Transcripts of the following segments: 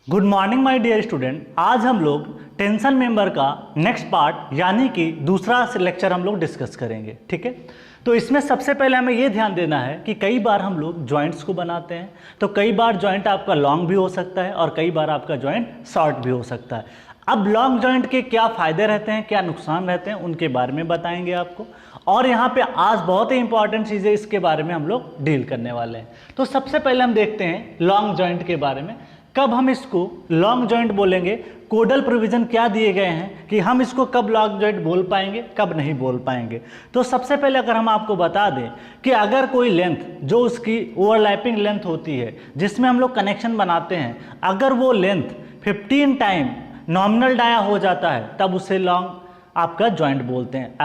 Good morning my dear student. आज हम लोग टेंशन मेंबर का नेक्स्ट पार्ट यानी कि दूसरा लेक्चर हम लोग डिस्कस करेंगे। ठीक है, तो इसमें सबसे पहले हमें ये ध्यान देना है कि कई बार हम लोग जॉइंट्स को बनाते हैं, तो कई बार जॉइंट आपका लॉन्ग भी हो सकता है और कई बार आपका जॉइंट शॉर्ट भी हो सकता है। अब लॉन्ग जॉइंट के क्या फ़ायदे रहते हैं, क्या नुकसान रहते हैं, उनके बारे में बताएंगे आपको। और यहाँ पे आज बहुत ही इंपॉर्टेंट चीज़ें इसके बारे में हम लोग डील करने वाले हैं। तो सबसे पहले हम देखते हैं लॉन्ग जॉइंट के बारे में। कब हम इसको लॉन्ग जॉइंट बोलेंगे, कोडल प्रोविज़न क्या दिए गए हैं कि हम इसको कब लॉन्ग जॉइंट बोल पाएंगे, कब नहीं बोल पाएंगे। तो सबसे पहले अगर हम आपको बता दें कि अगर कोई लेंथ जो उसकी ओवरलैपिंग लेंथ होती है जिसमें हम लोग कनेक्शन बनाते हैं, अगर वो लेंथ 15 टाइम नॉमिनल डाया हो जाता है तब उसे लॉन्ग आपका जॉइंट बोलते हैं।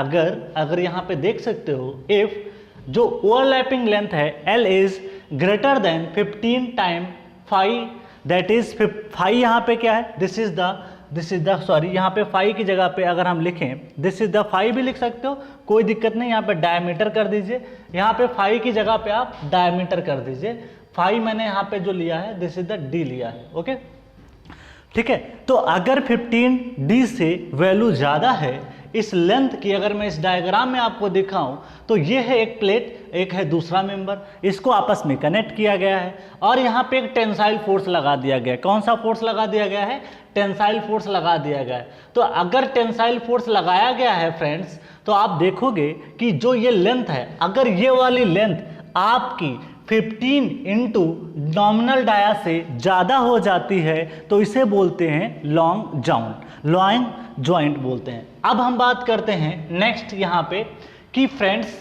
अगर यहाँ पे देख सकते हो, इफ जो ओवरलैपिंग लेंथ है L is greater than 15 time phi, that is phi यहाँ पे क्या है, दिस इज द सॉरी यहाँ पे फाई की जगह पे अगर हम लिखें दिस इज द फाई भी लिख सकते हो, कोई दिक्कत नहीं। यहाँ पे डायमीटर कर दीजिए, यहाँ पे फाई की जगह पे आप डायमीटर कर दीजिए। फाई मैंने यहाँ पे जो लिया है दिस इज द डी लिया है। ओके, ठीक है। तो अगर 15 डी से वैल्यू ज़्यादा है इस लेंथ की, अगर मैं इस डायग्राम में आपको दिखाऊं तो ये है एक प्लेट, एक है दूसरा मेंबर, इसको आपस में कनेक्ट किया गया है और यहाँ पे एक टेंसाइल फोर्स लगा दिया गया है। कौन सा फोर्स लगा दिया गया है? टेंसाइल फोर्स लगा दिया गया है। तो अगर टेंसाइल फोर्स लगाया गया है फ्रेंड्स, तो आप देखोगे कि जो ये लेंथ है, अगर ये वाली लेंथ आपकी 15 इंटू नॉमिनल डाया से ज़्यादा हो जाती है तो इसे बोलते हैं लॉन्ग जॉइंट बोलते हैं। अब हम बात करते हैं नेक्स्ट यहाँ पे कि फ्रेंड्स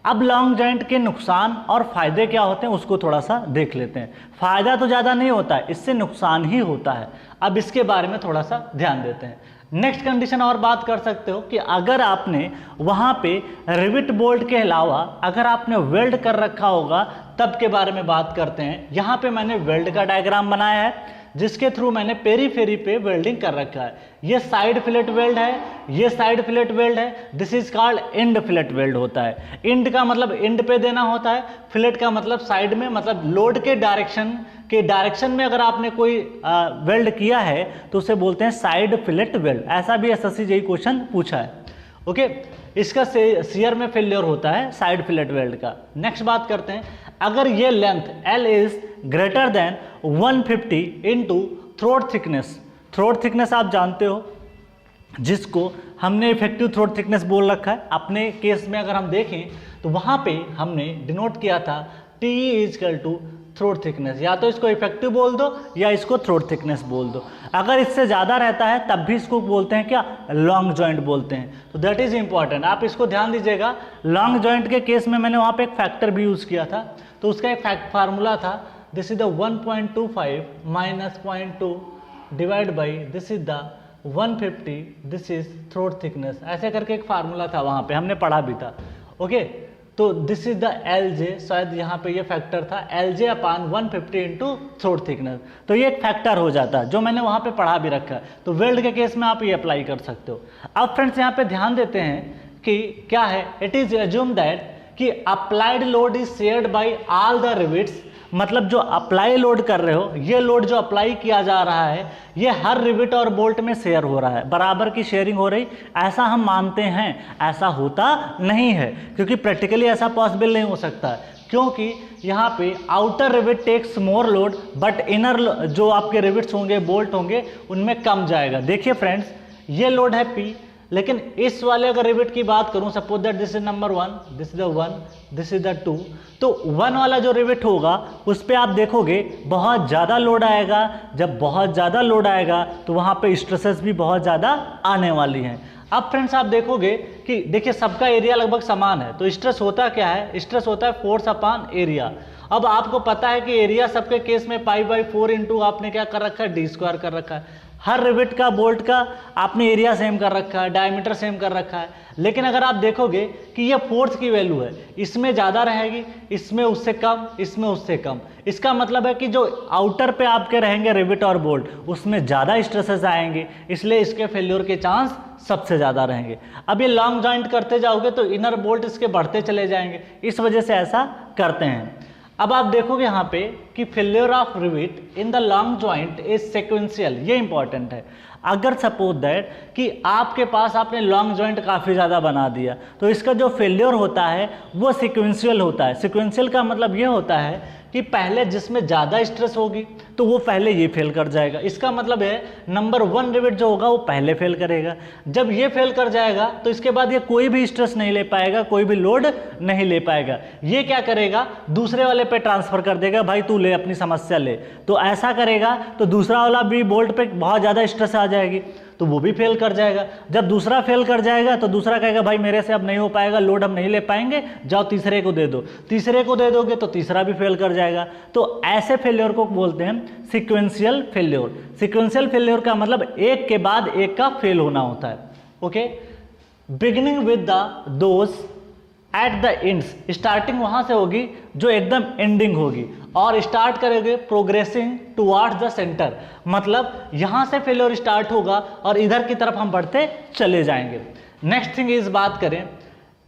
अब लॉन्ग जॉइंट के नुकसान और फायदे क्या होते हैं उसको थोड़ा सा देख लेते हैं। फायदा तो ज़्यादा नहीं होता है, इससे नुकसान ही होता है। अब इसके बारे में थोड़ा सा ध्यान देते हैं। नेक्स्ट कंडीशन और बात कर सकते हो कि अगर आपने वहाँ पे रिविट बोल्ट के अलावा अगर आपने वेल्ड कर रखा होगा तब के बारे में बात करते हैं। यहाँ पे मैंने वेल्ड का डायग्राम बनाया है जिसके थ्रू मैंने पेरीफेरी पे वेल्डिंग कर रखा है। ये साइड फिलेट वेल्ड है, ये साइड फिलेट वेल्ड है, this is called and fillet weld होता है। एंड का मतलब एंड पे देना होता है, फिलेट का मतलब साइड में, मतलब लोड के डायरेक्शन में अगर आपने कोई वेल्ड किया है तो उसे बोलते हैं साइड फिलेट वेल्ड। ऐसा भी एसएससी जेईई क्वेश्चन पूछा है। ओके, इसका शेयर में फेलियर होता है साइड फिलेट वेल्ड का। नेक्स्ट बात करते हैं, अगर ये length L is greater then 150 into throat thickness. Throat thickness आप जानते हो जिसको हमने इफेक्टिव थ्रोट थिकनेस बोल रखा है। अपने केस में अगर हम देखें तो वहाँ पे हमने डिनोट किया था TE is equal to throat thickness. या तो इसको इफेक्टिव बोल दो या इसको थ्रोट थिकनेस बोल दो। अगर इससे ज़्यादा रहता है तब भी इसको बोलते हैं क्या, लॉन्ग जॉइंट बोलते हैं। तो दैट इज़ इंपॉर्टेंट, आप इसको ध्यान दीजिएगा। लॉन्ग जॉइंट के केस में मैंने वहाँ पे एक फैक्टर भी यूज़ किया था, तो उसका एक फार्मूला था, this is the 1.25 minus 0.2 divide by this is the 150, this is throat thickness. ऐसे करके एक फार्मूला था, वहाँ पे हमने पढ़ा भी था। ओके, तो दिस इज द LJ, शायद यहाँ पे ये फैक्टर था LJ अपान 150 इंटू थ्रोट थिकनेस। तो ये एक फैक्टर हो जाता है जो मैंने वहाँ पे पढ़ा भी रखा है। तो वेल्ड के केस में आप ये अप्लाई कर सकते हो। अब फ्रेंड्स यहाँ पे ध्यान देते हैं कि क्या है, इट इज एज्यूम दैट कि applied load is shared by all the rivets. मतलब जो अप्लाई लोड कर रहे हो, ये लोड जो अप्लाई किया जा रहा है ये हर रिविट और बोल्ट में शेयर हो रहा है, बराबर की शेयरिंग हो रही, ऐसा हम मानते हैं। ऐसा होता नहीं है क्योंकि प्रैक्टिकली ऐसा पॉसिबल नहीं हो सकता है, क्योंकि यहाँ पे outer rivet takes more load but inner जो आपके रिविट्स होंगे, बोल्ट होंगे, उनमें कम जाएगा। देखिए फ्रेंड्स, ये लोड है P, लेकिन इस वाले अगर रिविट की बात करूं, suppose that this is number 1, this is the 1, this is the 2, तो 1 वाला जो रिविट होगा उस पे आप देखोगे बहुत ज़्यादा लोड आएगा। जब बहुत ज़्यादा लोड आएगा तो वहाँ पे स्ट्रेसेस भी बहुत ज़्यादा आने वाली हैं। अब फ्रेंड्स आप देखोगे कि देखिए सबका एरिया लगभग समान है, तो स्ट्रेस होता क्या है, स्ट्रेस होता है फोर्स अपान एरिया। अब आपको पता है कि एरिया सबके केस में π/4 इंटू आपने क्या कर रखा है, d² कर रखा है। हर रिविट का, बोल्ट का आपने एरिया सेम कर रखा है, डायमीटर सेम कर रखा है। लेकिन अगर आप देखोगे कि ये फोर्स की वैल्यू है, इसमें ज़्यादा रहेगी, इसमें उससे कम, इसमें उससे कम। इसका मतलब है कि जो आउटर पे आपके रहेंगे रिविट और बोल्ट, उसमें ज़्यादा स्ट्रेसेस आएंगे, इसलिए इसके फेल्योर के चांस सबसे ज़्यादा रहेंगे। अब ये लॉन्ग जॉइंट करते जाओगे तो इनर बोल्ट इसके बढ़ते चले जाएंगे, इस वजह से ऐसा करते हैं। अब आप देखोगे यहाँ पे कि failure of rivet in the long joint is sequential, ये इंपॉर्टेंट है। अगर सपोज दैट कि आपके पास आपने लॉन्ग जॉइंट काफ़ी ज़्यादा बना दिया तो इसका जो फेल्योर होता है वो सिक्वेंशियल होता है। सिक्वेंशियल का मतलब ये होता है कि पहले जिसमें ज़्यादा स्ट्रेस होगी तो वो पहले ये फेल कर जाएगा। इसका मतलब है नंबर 1 रिवेट जो होगा वो पहले फेल करेगा। जब ये फेल कर जाएगा तो इसके बाद ये कोई भी स्ट्रेस नहीं ले पाएगा, कोई भी लोड नहीं ले पाएगा। ये क्या करेगा, दूसरे वाले पे ट्रांसफ़र कर देगा, भाई तू ले अपनी समस्या ले। तो ऐसा करेगा तो दूसरा वाला भी बोल्ट पे बहुत ज़्यादा स्ट्रेस आ जाएगी तो वो भी फेल कर जाएगा। जब दूसरा फेल कर जाएगा तो दूसरा कहेगा भाई मेरे से अब नहीं हो पाएगा, लोड हम नहीं ले पाएंगे, जाओ तीसरे को दे दो। तीसरे को दे दोगे तो तीसरा भी फेल कर जाएगा। तो ऐसे फेल्योर को बोलते हैं सीक्वेंशियल फेल्योर। सीक्वेंशियल फेल्योर का मतलब एक के बाद एक का फेल होना होता है। Okay, beginning with the those at the ends, starting वहां से होगी जो एकदम एंडिंग होगी और स्टार्ट करेंगे प्रोग्रेसिंग टुवार्ड्स द सेंटर, मतलब यहां से फेल्योर स्टार्ट होगा और इधर की तरफ हम बढ़ते चले जाएंगे। नेक्स्ट थिंग इस बात करें,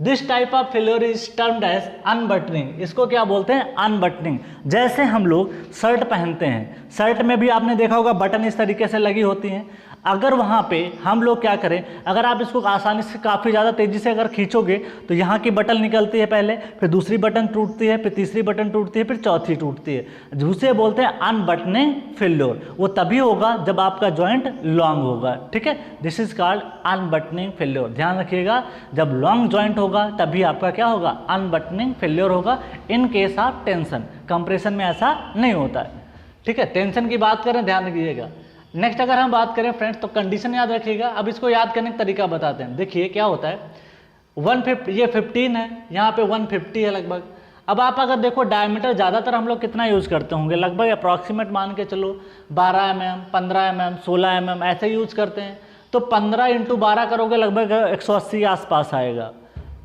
this type of failure is termed as unbuttoning. इसको क्या बोलते हैं, अनबटनिंग। जैसे हम लोग शर्ट पहनते हैं, शर्ट में भी आपने देखा होगा बटन इस तरीके से लगी होती हैं। अगर वहाँ पे हम लोग क्या करें, अगर आप इसको आसानी से काफ़ी ज़्यादा तेज़ी से अगर खींचोगे तो यहाँ की बटन निकलती है पहले, फिर दूसरी बटन टूटती है, फिर तीसरी बटन टूटती है, फिर चौथी टूटती है, जिसे बोलते हैं अनबटनिंग फेल्योर। वो तभी होगा जब आपका जॉइंट लॉन्ग होगा। ठीक है, दिस इज कॉल्ड अनबटनिंग फेल्योर। ध्यान रखिएगा, जब लॉन्ग जॉइंट होगा तभी आपका क्या होगा, अनबटनिंग फेल्योर होगा। In case of tension, compression में ऐसा नहीं होता है। ठीक है, टेंशन की बात करें, ध्यान रखिएगा। नेक्स्ट अगर हम बात करें फ्रेंड्स तो कंडीशन याद रखिएगा। अब इसको याद करने का तरीका बताते हैं। देखिए क्या होता है, 150 ये 15 है, यहाँ पे 150 है लगभग। अब आप अगर देखो डायमीटर ज़्यादातर हम लोग कितना यूज़ करते होंगे, लगभग अप्रॉक्सीमेट मान के चलो 12 mm, 15 mm, 16 mm ऐसे यूज़ करते हैं। तो 15 × 12 करोगे लगभग 180 आसपास आएगा।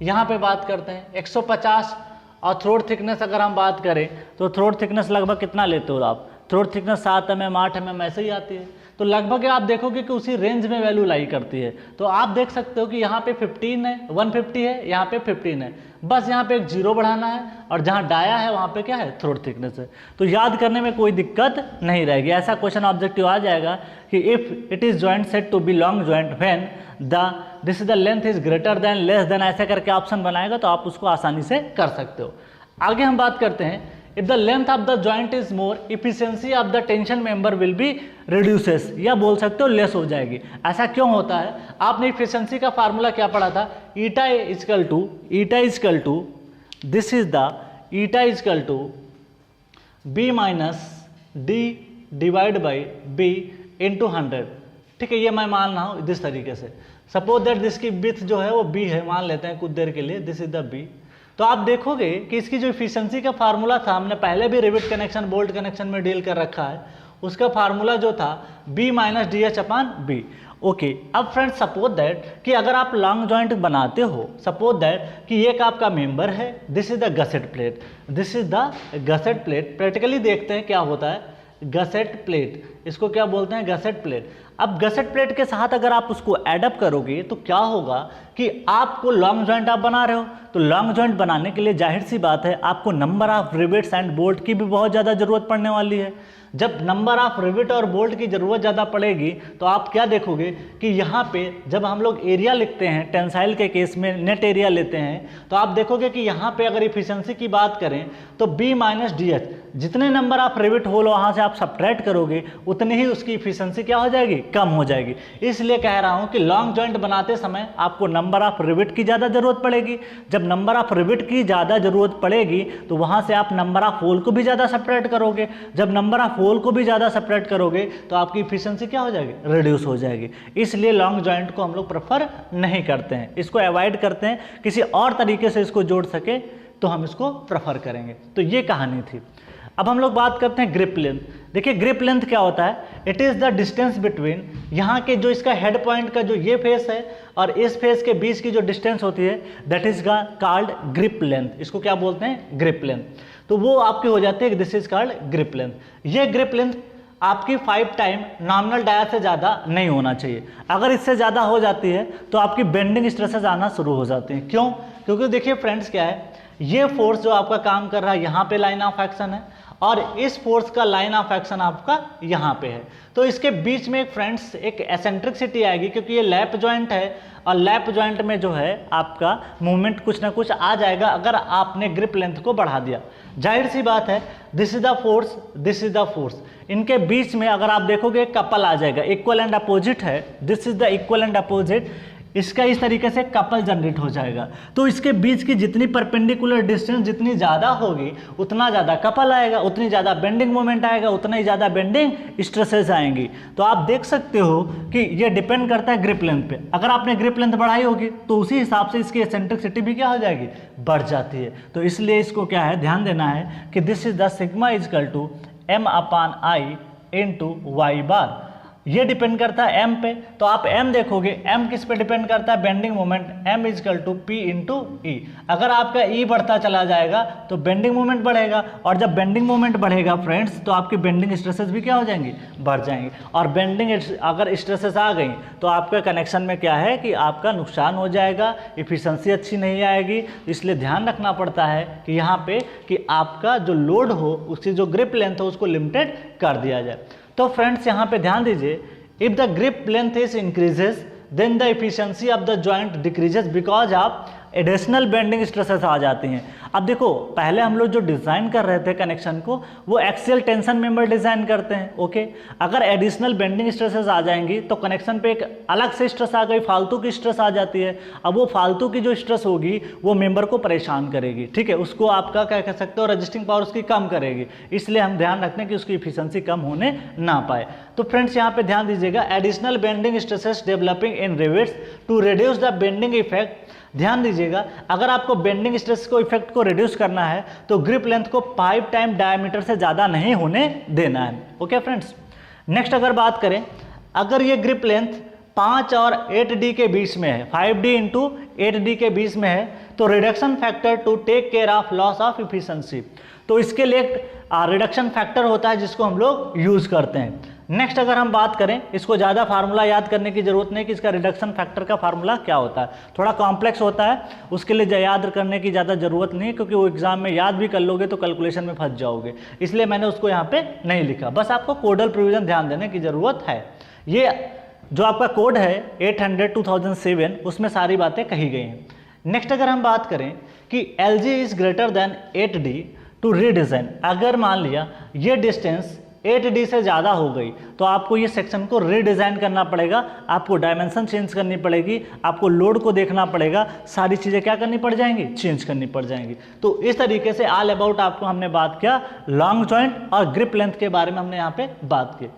यहाँ पे बात करते हैं 150। और थ्रोट थिकनेस अगर हम बात करें तो थ्रोट थिकनेस लगभग कितना लेते हो आप, थ्रोट थिकनेस 7 mm, 8 mm ऐसे ही आती है। तो लगभग आप देखोगे कि उसी रेंज में वैल्यू लाई करती है। तो आप देख सकते हो कि यहाँ पे 15 है, 150 है, यहाँ पे 15 है, बस यहाँ पे एक 0 बढ़ाना है और जहाँ डाया है वहाँ पे क्या है, थ्रोट थिकनेस है। तो याद करने में कोई दिक्कत नहीं रहेगी। ऐसा क्वेश्चन ऑब्जेक्टिव आ जाएगा कि if it is joint set to be long joint when this is the length is greater than less than, ऐसे करके ऑप्शन बनाएगा तो आप उसको आसानी से कर सकते हो। आगे हम बात करते हैं, if the length of the joint is more, efficiency of the tension member will be reduces, या बोल सकते हो लेस हो जाएगी। ऐसा क्यों होता है, आपने efficiency का फार्मूला क्या पढ़ा था, eta is equal to this is the eta is equal to b minus d divide by b into 100। ठीक है, ये मैं मान रहा हूँ इस तरीके से। सपोज दैट जिसकी विड्थ जो है वो b है, मान लेते हैं कुछ देर के लिए, दिस इज द b। तो आप देखोगे कि इसकी जो इफिशिएंसी का फार्मूला था, हमने पहले भी रिवेट कनेक्शन बोल्ट कनेक्शन में डील कर रखा है, उसका फार्मूला जो था b minus d h upon b. Okay, अब फ्रेंड्स सपोज दैट कि अगर आप लॉन्ग जॉइंट बनाते हो, सपोज दैट कि एक आपका मेंबर है, this is the gusset plate, this is the gusset plate. Practically देखते हैं क्या होता है गसेट प्लेट, इसको क्या बोलते हैं, गसेट प्लेट। अब गसेट प्लेट के साथ अगर आप उसको एडअप करोगे तो क्या होगा कि आपको लॉन्ग जॉइंट आप बना रहे हो, तो लॉन्ग जॉइंट बनाने के लिए जाहिर सी बात है आपको number of rivets and bolt की भी बहुत ज़्यादा ज़रूरत पड़ने वाली है। जब नंबर ऑफ रिवेट और बोल्ट की ज़रूरत ज़्यादा पड़ेगी तो आप क्या देखोगे कि यहाँ पे जब हम लोग एरिया लिखते हैं, टेंसाइल के केस में नेट एरिया लेते हैं, तो आप देखोगे कि यहाँ पे अगर इफिशिएंसी की बात करें तो b माइनस डी एच, जितने नंबर ऑफ रिवेट होल वहाँ से आप सब्ट्रैक्ट करोगे उतनी ही उसकी इफिशिएंसी क्या हो जाएगी, कम हो जाएगी। इसलिए कह रहा हूँ कि लॉन्ग जॉइंट बनाते समय आपको नंबर ऑफ रिवेट की ज़्यादा ज़रूरत पड़ेगी। जब नंबर ऑफ रिवेट की ज़्यादा ज़रूरत पड़ेगी तो वहाँ से आप नंबर ऑफ होल को भी ज़्यादा सब्ट्रैक्ट करोगे। जब नंबर ऑफ होल को भी ज़्यादा सब्ट्रैक्ट करोगे तो आपकी इफिशिएंसी क्या हो जाएगी, रिड्यूस हो जाएगी। इसलिए लॉन्ग जॉइंट को हम लोग प्रेफर नहीं करते हैं, इसको अवॉइड करते हैं। किसी और तरीके से इसको जोड़ सके तो हम इसको प्रेफर करेंगे। तो ये कहानी थी। अब हम लोग बात करते हैं ग्रिप लेंथ। देखिए ग्रिप लेंथ क्या होता है, it is the distance between यहाँ के जो इसका हेड पॉइंट का जो ये फेस है और इस फेस के बीच की जो डिस्टेंस होती है that is called grip length. इसको क्या बोलते हैं, ग्रिप लेंथ। तो वो आपकी हो जाती है, this is called grip length. ये ग्रिप लेंथ आपकी 5 टाइम नॉमिनल डाया से ज़्यादा नहीं होना चाहिए। अगर इससे ज़्यादा हो जाती है तो आपकी बेंडिंग स्ट्रेसेस आना शुरू हो जाती हैं। क्यों, क्योंकि देखिए फ्रेंड्स क्या है ये फोर्स जो आपका काम कर रहा है यहाँ पे लाइन ऑफ एक्शन है, और इस फोर्स का लाइन ऑफ एक्शन आपका यहाँ पे है। तो इसके बीच में एक फ्रेंड्स एक एसेंट्रिसिटी आएगी, क्योंकि ये लैप जॉइंट है, और लैप जॉइंट में जो है आपका मूवमेंट कुछ ना कुछ आ जाएगा अगर आपने ग्रिप लेंथ को बढ़ा दिया। जाहिर सी बात है, this is the force, this is the force, इनके बीच में अगर आप देखोगे कपल आ जाएगा, इक्वल एंड अपोजिट है, this is the equal and opposite, इसका इस तरीके से कपल जनरेट हो जाएगा। तो इसके बीच की जितनी परपेंडिकुलर डिस्टेंस जितनी ज़्यादा होगी उतना ज़्यादा कपल आएगा, उतनी ज़्यादा बेंडिंग मोमेंट आएगा, उतना ही ज़्यादा बेंडिंग स्ट्रेसेस आएंगी। तो आप देख सकते हो कि ये डिपेंड करता है ग्रिप लेंथ पे। अगर आपने ग्रिप लेंथ बढ़ाई होगी तो उसी हिसाब से इसकी एसेंट्रिसिटी भी क्या हो जाएगी, बढ़ जाती है। तो इसलिए इसको क्या है ध्यान देना है कि this is the sigma is equal to m/i into Y bar. ये डिपेंड करता है m पे, तो आप m देखोगे, m किस पे डिपेंड करता है, bending moment, m equal to p into E. अगर आपका e बढ़ता चला जाएगा तो बेंडिंग मोमेंट बढ़ेगा, और जब बेंडिंग मोमेंट बढ़ेगा फ्रेंड्स तो आपकी बेंडिंग स्ट्रेसेस भी क्या हो जाएंगी, बढ़ जाएंगी। और बेंडिंग अगर स्ट्रेसेस आ गई तो आपका कनेक्शन में क्या है कि आपका नुकसान हो जाएगा, इफिशिएंसी अच्छी नहीं आएगी। इसलिए ध्यान रखना पड़ता है कि यहाँ पे कि आपका जो लोड हो उसकी जो ग्रिप लेंथ हो उसको लिमिटेड कर दिया जाए। तो फ्रेंड्स यहाँ पे ध्यान दीजिए, if the grip length is increases then the efficiency of the joint decreases because of additional bending stresses आ जाती हैं। अब देखो, पहले हम लोग जो डिज़ाइन कर रहे थे कनेक्शन को वो एक्सियल टेंशन मेंबर डिज़ाइन करते हैं, ओके। अगर एडिशनल बेंडिंग स्ट्रेसेस आ जाएंगी तो कनेक्शन पे एक अलग से स्ट्रेस आ गई, फालतू की स्ट्रेस आ जाती है। अब वो फालतू की जो स्ट्रेस होगी वो मेंबर को परेशान करेगी, ठीक है, उसको आपका क्या कह सकते हो, रजिस्टिंग पावर उसकी कम करेगी। इसलिए हम ध्यान रखते हैं कि उसकी इफिशिएंसी कम होने ना पाए। तो फ्रेंड्स यहाँ पे ध्यान दीजिएगा, additional bending stresses developing in rivets to reduce the bending effect. ध्यान दीजिएगा, अगर आपको बेंडिंग स्ट्रेस को इफेक्ट को रिड्यूस करना है तो ग्रिप लेंथ को 5 टाइम डायमीटर से ज़्यादा नहीं होने देना है, ओके फ्रेंड्स। नेक्स्ट अगर बात करें, अगर ये ग्रिप लेंथ 5 और 8D के बीच में है, 5D इंटू 8D के बीच में है, तो reduction factor to take care of loss of efficiency, तो इसके लिए रिडक्शन फैक्टर होता है जिसको हम लोग यूज़ करते हैं। नेक्स्ट अगर हम बात करें, इसको ज़्यादा फार्मूला याद करने की जरूरत नहीं कि इसका रिडक्शन फैक्टर का फार्मूला क्या होता है, थोड़ा कॉम्प्लेक्स होता है, उसके लिए याद करने की ज़्यादा ज़रूरत नहीं है, क्योंकि वो एग्जाम में याद भी कर लोगे तो कैलकुलेशन में फंस जाओगे, इसलिए मैंने उसको यहाँ पे नहीं लिखा। बस आपको कोडल प्रोविजन ध्यान देने की ज़रूरत है। ये जो आपका कोड है 800/2007 उसमें सारी बातें कही गई हैं। नेक्स्ट अगर हम बात करें कि LG is greater than 8D to redesign, अगर मान लिया ये डिस्टेंस 8D से ज़्यादा हो गई तो आपको ये सेक्शन को रीडिज़ाइन करना पड़ेगा, आपको डायमेंशन चेंज करनी पड़ेगी, आपको लोड को देखना पड़ेगा, सारी चीज़ें क्या करनी पड़ जाएंगी, चेंज करनी पड़ जाएंगी। तो इस तरीके से ऑल अबाउट आपको हमने बात किया लॉन्ग जॉइंट और ग्रिप लेंथ के बारे में हमने यहाँ पे बात की।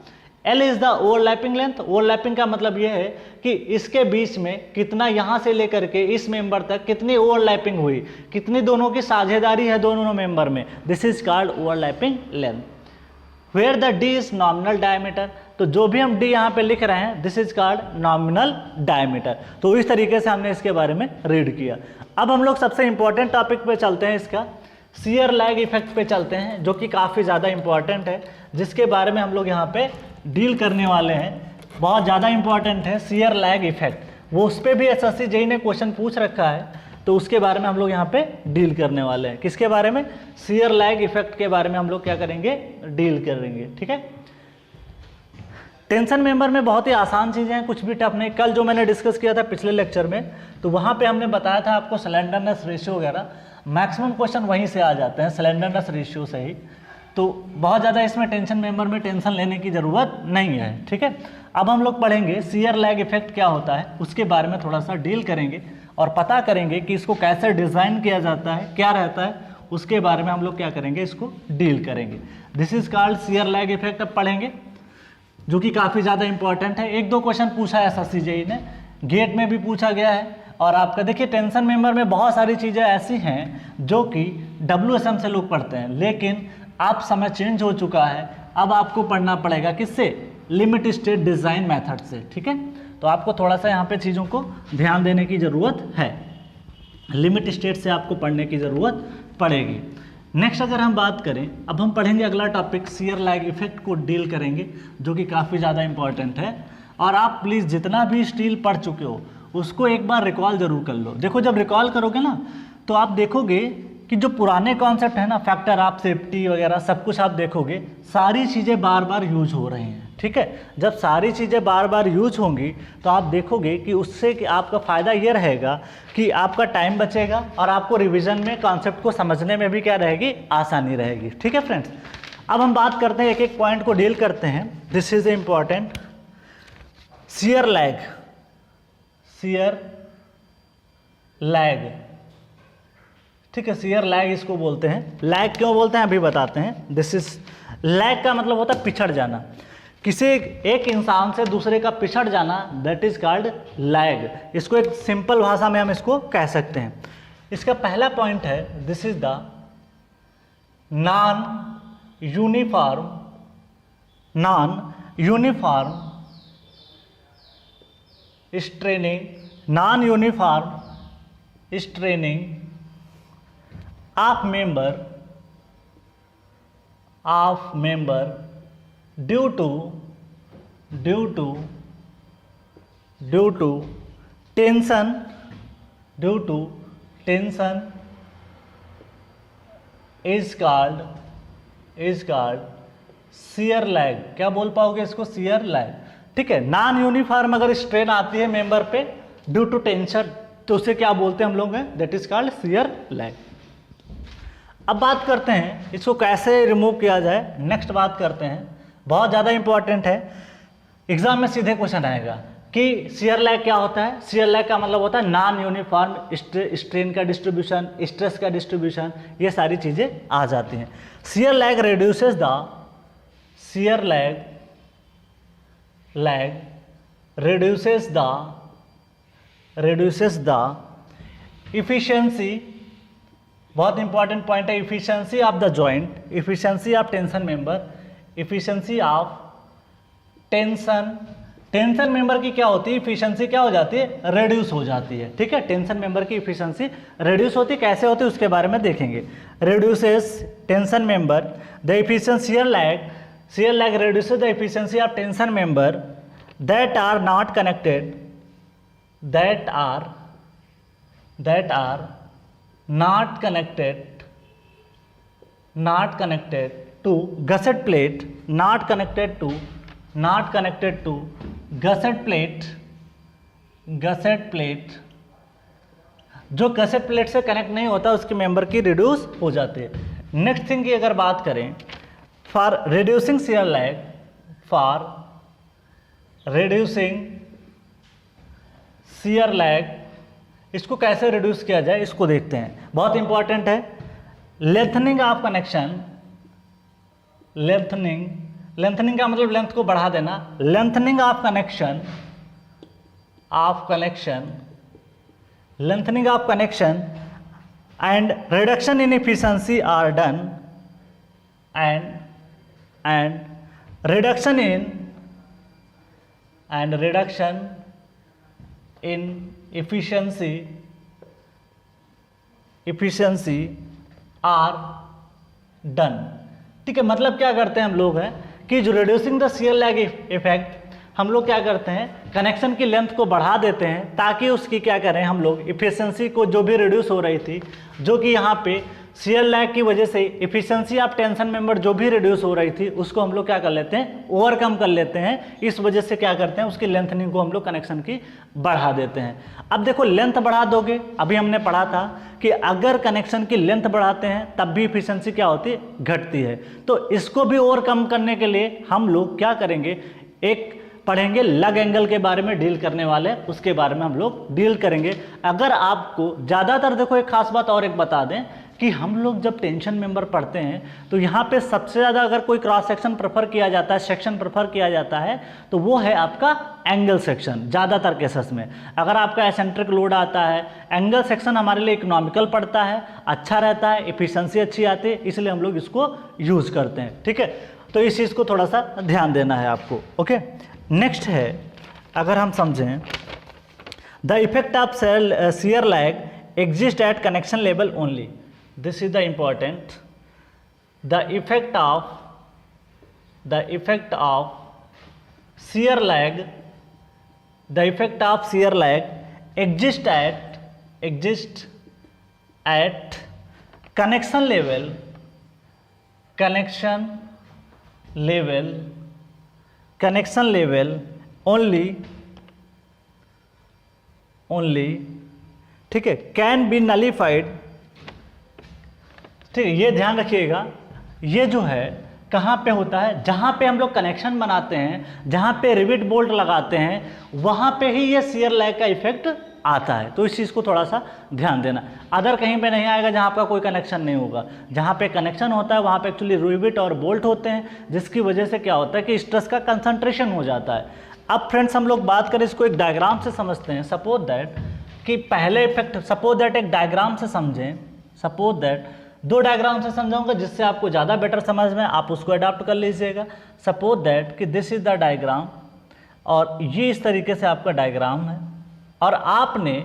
L is the overlapping length. Overlapping का मतलब ये है कि इसके बीच में कितना यहाँ से लेकर के इस मेंबर तक कितनी ओवरलैपिंग हुई, कितनी दोनों की साझेदारी है दोनों मेंबर में, this is called overlapping length. Where the D is nominal diameter, तो जो भी हम D यहाँ पे लिख रहे हैं this is called nominal diameter. तो इस तरीके से हमने इसके बारे में रीड किया। अब हम लोग सबसे इंपॉर्टेंट टॉपिक पे चलते हैं, इसका शियर लैग इफेक्ट पे चलते हैं, जो कि काफ़ी ज़्यादा इंपॉर्टेंट है, जिसके बारे में हम लोग यहाँ पे डील करने वाले हैं। बहुत ज़्यादा इंपॉर्टेंट है शियर लैग इफेक्ट, वो उस पर भी SSC JEE ने क्वेश्चन पूछ रखा है, तो उसके बारे में हम लोग यहाँ पे डील करने वाले हैं। किसके बारे में, शियर लैग इफेक्ट के बारे में हम लोग क्या करेंगे, डील करेंगे, ठीक है। टेंशन मेंबर में बहुत ही आसान चीज़ें हैं, कुछ भी टफ नहीं। कल जो मैंने डिस्कस किया था पिछले लेक्चर में, तो वहाँ पे हमने बताया था आपको स्लेंडरनेस रेशियो वगैरह, मैक्सिमम क्वेश्चन वहीं से आ जाते हैं स्लेंडरनेस रेशियो से ही, तो बहुत ज़्यादा इसमें टेंशन मेंबर में टेंशन लेने की ज़रूरत नहीं है, ठीक है। अब हम लोग पढ़ेंगे शियर लैग इफेक्ट क्या होता है, उसके बारे में थोड़ा सा डील करेंगे और पता करेंगे कि इसको कैसे डिज़ाइन किया जाता है, क्या रहता है, उसके बारे में हम लोग क्या करेंगे, इसको डील करेंगे। This is called shear lag effect. अब पढ़ेंगे, जो कि काफ़ी ज़्यादा इंपॉर्टेंट है। 1-2 क्वेश्चन पूछा है SSC JEE ने, गेट में भी पूछा गया है, और आपका देखिए टेंशन मेंबर में बहुत सारी चीज़ें ऐसी हैं जो कि WSM से लोग पढ़ते हैं, लेकिन अब समय चेंज हो चुका है, अब आपको पढ़ना पड़ेगा किससे, लिमिट स्टेट डिज़ाइन मेथड से, ठीक है। तो आपको थोड़ा सा यहाँ पे चीज़ों को ध्यान देने की ज़रूरत है, लिमिट स्टेट से आपको पढ़ने की ज़रूरत पड़ेगी। नेक्स्ट अगर हम बात करें, अब हम पढ़ेंगे अगला टॉपिक शियर लैग इफेक्ट को डील करेंगे, जो कि काफ़ी ज़्यादा इंपॉर्टेंट है। और आप प्लीज़ जितना भी स्टील पढ़ चुके हो उसको एक बार रिकॉल जरूर कर लो। देखो जब रिकॉल करोगे ना तो आप देखोगे कि जो पुराने कॉन्सेप्ट है ना, फैक्टर ऑफ सेफ्टी वगैरह सब कुछ आप देखोगे, सारी चीज़ें बार बार यूज हो रही हैं। ठीक है, जब सारी चीज़ें बार बार यूज होंगी तो आप देखोगे कि उससे कि आपका फ़ायदा ये रहेगा कि आपका टाइम बचेगा और आपको रिवीजन में कॉन्सेप्ट को समझने में भी क्या रहेगी, आसानी रहेगी। ठीक है फ्रेंड्स, अब हम बात करते हैं, एक एक पॉइंट को डील करते हैं। This is important, shear lag, shear lag. ठीक है, शियर लैग इसको बोलते हैं। लैग क्यों बोलते हैं अभी बताते हैं। दिस इज लैग का मतलब होता है पिछड़ जाना, किसी एक इंसान से दूसरे का पिछड़ जाना, दैट इज कॉल्ड लैग। इसको एक सिंपल भाषा में हम इसको कह सकते हैं। इसका पहला पॉइंट है, this is the non uniform straining of member due to tension is called shear lag। क्या बोल पाओगे इसको, shear lag। ठीक है, नॉन यूनिफॉर्म अगर स्ट्रेन आती है मेंबर पे ड्यू टू टेंशन, तो उसे क्या बोलते हैं हम लोग, that is called shear lag. अब बात करते हैं इसको कैसे रिमूव किया जाए। नेक्स्ट बात करते हैं, बहुत ज़्यादा इंपॉर्टेंट है, एग्जाम में सीधे क्वेश्चन आएगा कि शियर लैग क्या होता है। शियर लैग का मतलब होता है नॉन यूनिफॉर्म स्ट्रेन का डिस्ट्रीब्यूशन, स्ट्रेस का डिस्ट्रीब्यूशन, ये सारी चीज़ें आ जाती हैं। Shear lag reduces the efficiency, बहुत इंपॉर्टेंट पॉइंट है, efficiency of the joint, efficiency of tension member, efficiency of tension member की क्या होती है, इफिशियंसी क्या हो जाती है, रिड्यूस हो जाती है। ठीक है, टेंशन मेंबर की इफिशियंसी रिड्यूस होती है, कैसे होती है उसके बारे में देखेंगे। Reduces tension member the efficiency, shear lag reduces the efficiency of tension member that are not connected to gusset plate, not connected to gusset plate, जो गसेट प्लेट से कनेक्ट नहीं होता उसके मेंबर की रिड्यूस हो जाती है। नेक्स्ट थिंग की अगर बात करें, फॉर रिड्यूसिंग शियर लैग, इसको कैसे रिड्यूस किया जाए इसको देखते हैं, बहुत इंपॉर्टेंट है। लेंथनिंग ऑफ कनेक्शन, लेंथनिंग का मतलब लेंथ को बढ़ा देना। Lengthening of connection and reduction in efficiency are done, and reduction in efficiency are done. ठीक है, मतलब क्या करते हैं हम लोग हैं कि जो reducing the shear lag effect, हम लोग क्या करते हैं, कनेक्शन की लेंथ को बढ़ा देते हैं ताकि उसकी क्या करें हम लोग, इफिशियंसी को जो भी रिड्यूस हो रही थी, जो कि यहाँ पे शियर लैग की वजह से इफिशियंसी ऑफ टेंशन मेंबर जो भी रिड्यूस हो रही थी उसको हम लोग क्या कर लेते हैं, ओवरकम कर लेते हैं। इस वजह से क्या करते हैं, उसकी लेंथनिंग को हम लोग कनेक्शन की बढ़ा देते हैं। अब देखो लेंथ बढ़ा दोगे, अभी हमने पढ़ा था कि अगर कनेक्शन की लेंथ बढ़ाते हैं तब भी इफिशियंसी क्या होती है, घटती है। तो इसको भी ओवरकम करने के लिए हम लोग क्या करेंगे, एक पढ़ेंगे लग एंगल के बारे में डील करने वाले, उसके बारे में हम लोग डील करेंगे। अगर आपको ज़्यादातर, देखो एक खास बात और एक बता दें कि हम लोग जब टेंशन मेंबर पढ़ते हैं तो यहाँ पे सबसे ज़्यादा अगर कोई क्रॉस सेक्शन प्रेफर किया जाता है, सेक्शन प्रेफर किया जाता है, तो वो है आपका एंगल सेक्शन। ज़्यादातर केसेस में अगर आपका एसेंट्रिक लोड आता है, एंगल सेक्शन हमारे लिए इकोनॉमिकल पड़ता है, अच्छा रहता है, एफिशिएंसी अच्छी आती है, इसलिए हम लोग इसको यूज़ करते हैं। ठीक है, तो इस चीज़ को थोड़ा सा ध्यान देना है आपको। ओके, नेक्स्ट है, अगर हम समझें, the effect of shear lag exist at connection level only. This is the important. The effect of shear lag, exists at connection level only ठीक है कैन बी नलिफाइड। ठीक है, ये ध्यान रखिएगा, ये जो है कहाँ पे होता है, जहाँ पे हम लोग कनेक्शन बनाते हैं, जहाँ पे रिवेट बोल्ट लगाते हैं, वहाँ पे ही ये शियर लैग का इफेक्ट आता है। तो इस चीज़ को थोड़ा सा ध्यान देना। अदर कहीं पे नहीं आएगा जहाँ आपका कोई कनेक्शन नहीं होगा। जहाँ पे कनेक्शन होता है वहाँ पे एक्चुअली रिवेट और बोल्ट होते हैं, जिसकी वजह से क्या होता है कि स्ट्रेस का कंसंट्रेशन हो जाता है। अब फ्रेंड्स हम लोग बात करें, इसको एक डायग्राम से समझते हैं। सपोज दैट कि पहले इफेक्ट, सपोज दैट एक डायग्राम से समझें, सपोज दैट 2 डायग्राम से समझाऊंगा जिससे आपको ज़्यादा बेटर समझ में, आप उसको अडॉप्ट कर लीजिएगा। सपोज दैट कि दिस इज द डायग्राम और ये इस तरीके से आपका डायग्राम है और आपने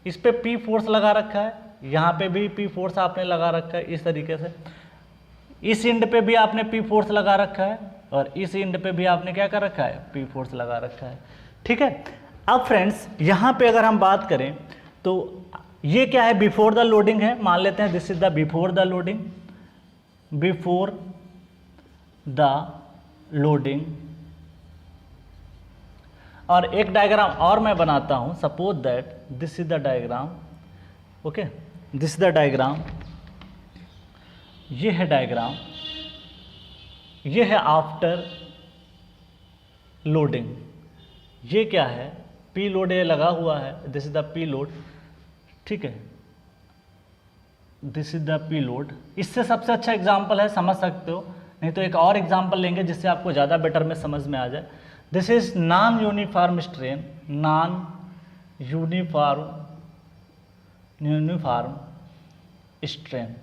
इस पे P फोर्स लगा रखा है, यहाँ पे भी P फोर्स आपने लगा रखा है इस तरीके से, इस एंड पे भी आपने P फोर्स लगा रखा है और इस एंड पे भी आपने क्या कर रखा है, P फोर्स लगा रखा है। ठीक है, अब फ्रेंड्स यहाँ पे अगर हम बात करें तो ये क्या है, बिफोर द लोडिंग है, मान लेते हैं this is the before the loading, before the loading. और एक डायग्राम और मैं बनाता हूं, suppose that this is the diagram, okay, this is the diagram, ये है डायग्राम, ये है आफ्टर लोडिंग, ये क्या है, पी लोड ये लगा हुआ है, this is the P load. ठीक है, this is the P load. इससे सबसे अच्छा एग्जाम्पल है, समझ सकते हो, नहीं तो एक और एग्जाम्पल लेंगे जिससे आपको ज़्यादा बेटर में समझ में आ जाए। This is non uniform strain, non uniform strain.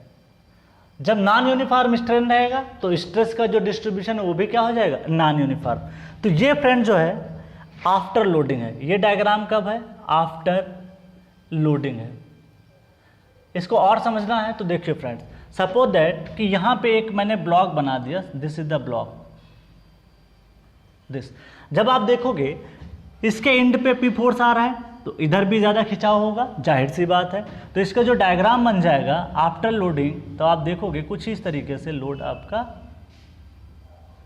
जब नॉन यूनिफॉर्म स्ट्रेन रहेगा तो स्ट्रेस का जो डिस्ट्रीब्यूशन है वो भी क्या हो जाएगा, नॉन यूनिफॉर्म। तो ये फ्रेंड जो है आफ्टर लोडिंग है, ये डायग्राम कब है, आफ्टर लोडिंग है। इसको और समझना है तो देखिए फ्रेंड्स, सपोज दैट कि यहाँ पे एक मैंने ब्लॉक बना दिया, this is the block, this. जब आप देखोगे इसके एंड पे P फोर्स आ रहा है तो इधर भी ज़्यादा खिंचाव होगा, जाहिर सी बात है। तो इसका जो डायग्राम बन जाएगा आफ्टर लोडिंग, तो आप देखोगे कुछ इस तरीके से लोड आपका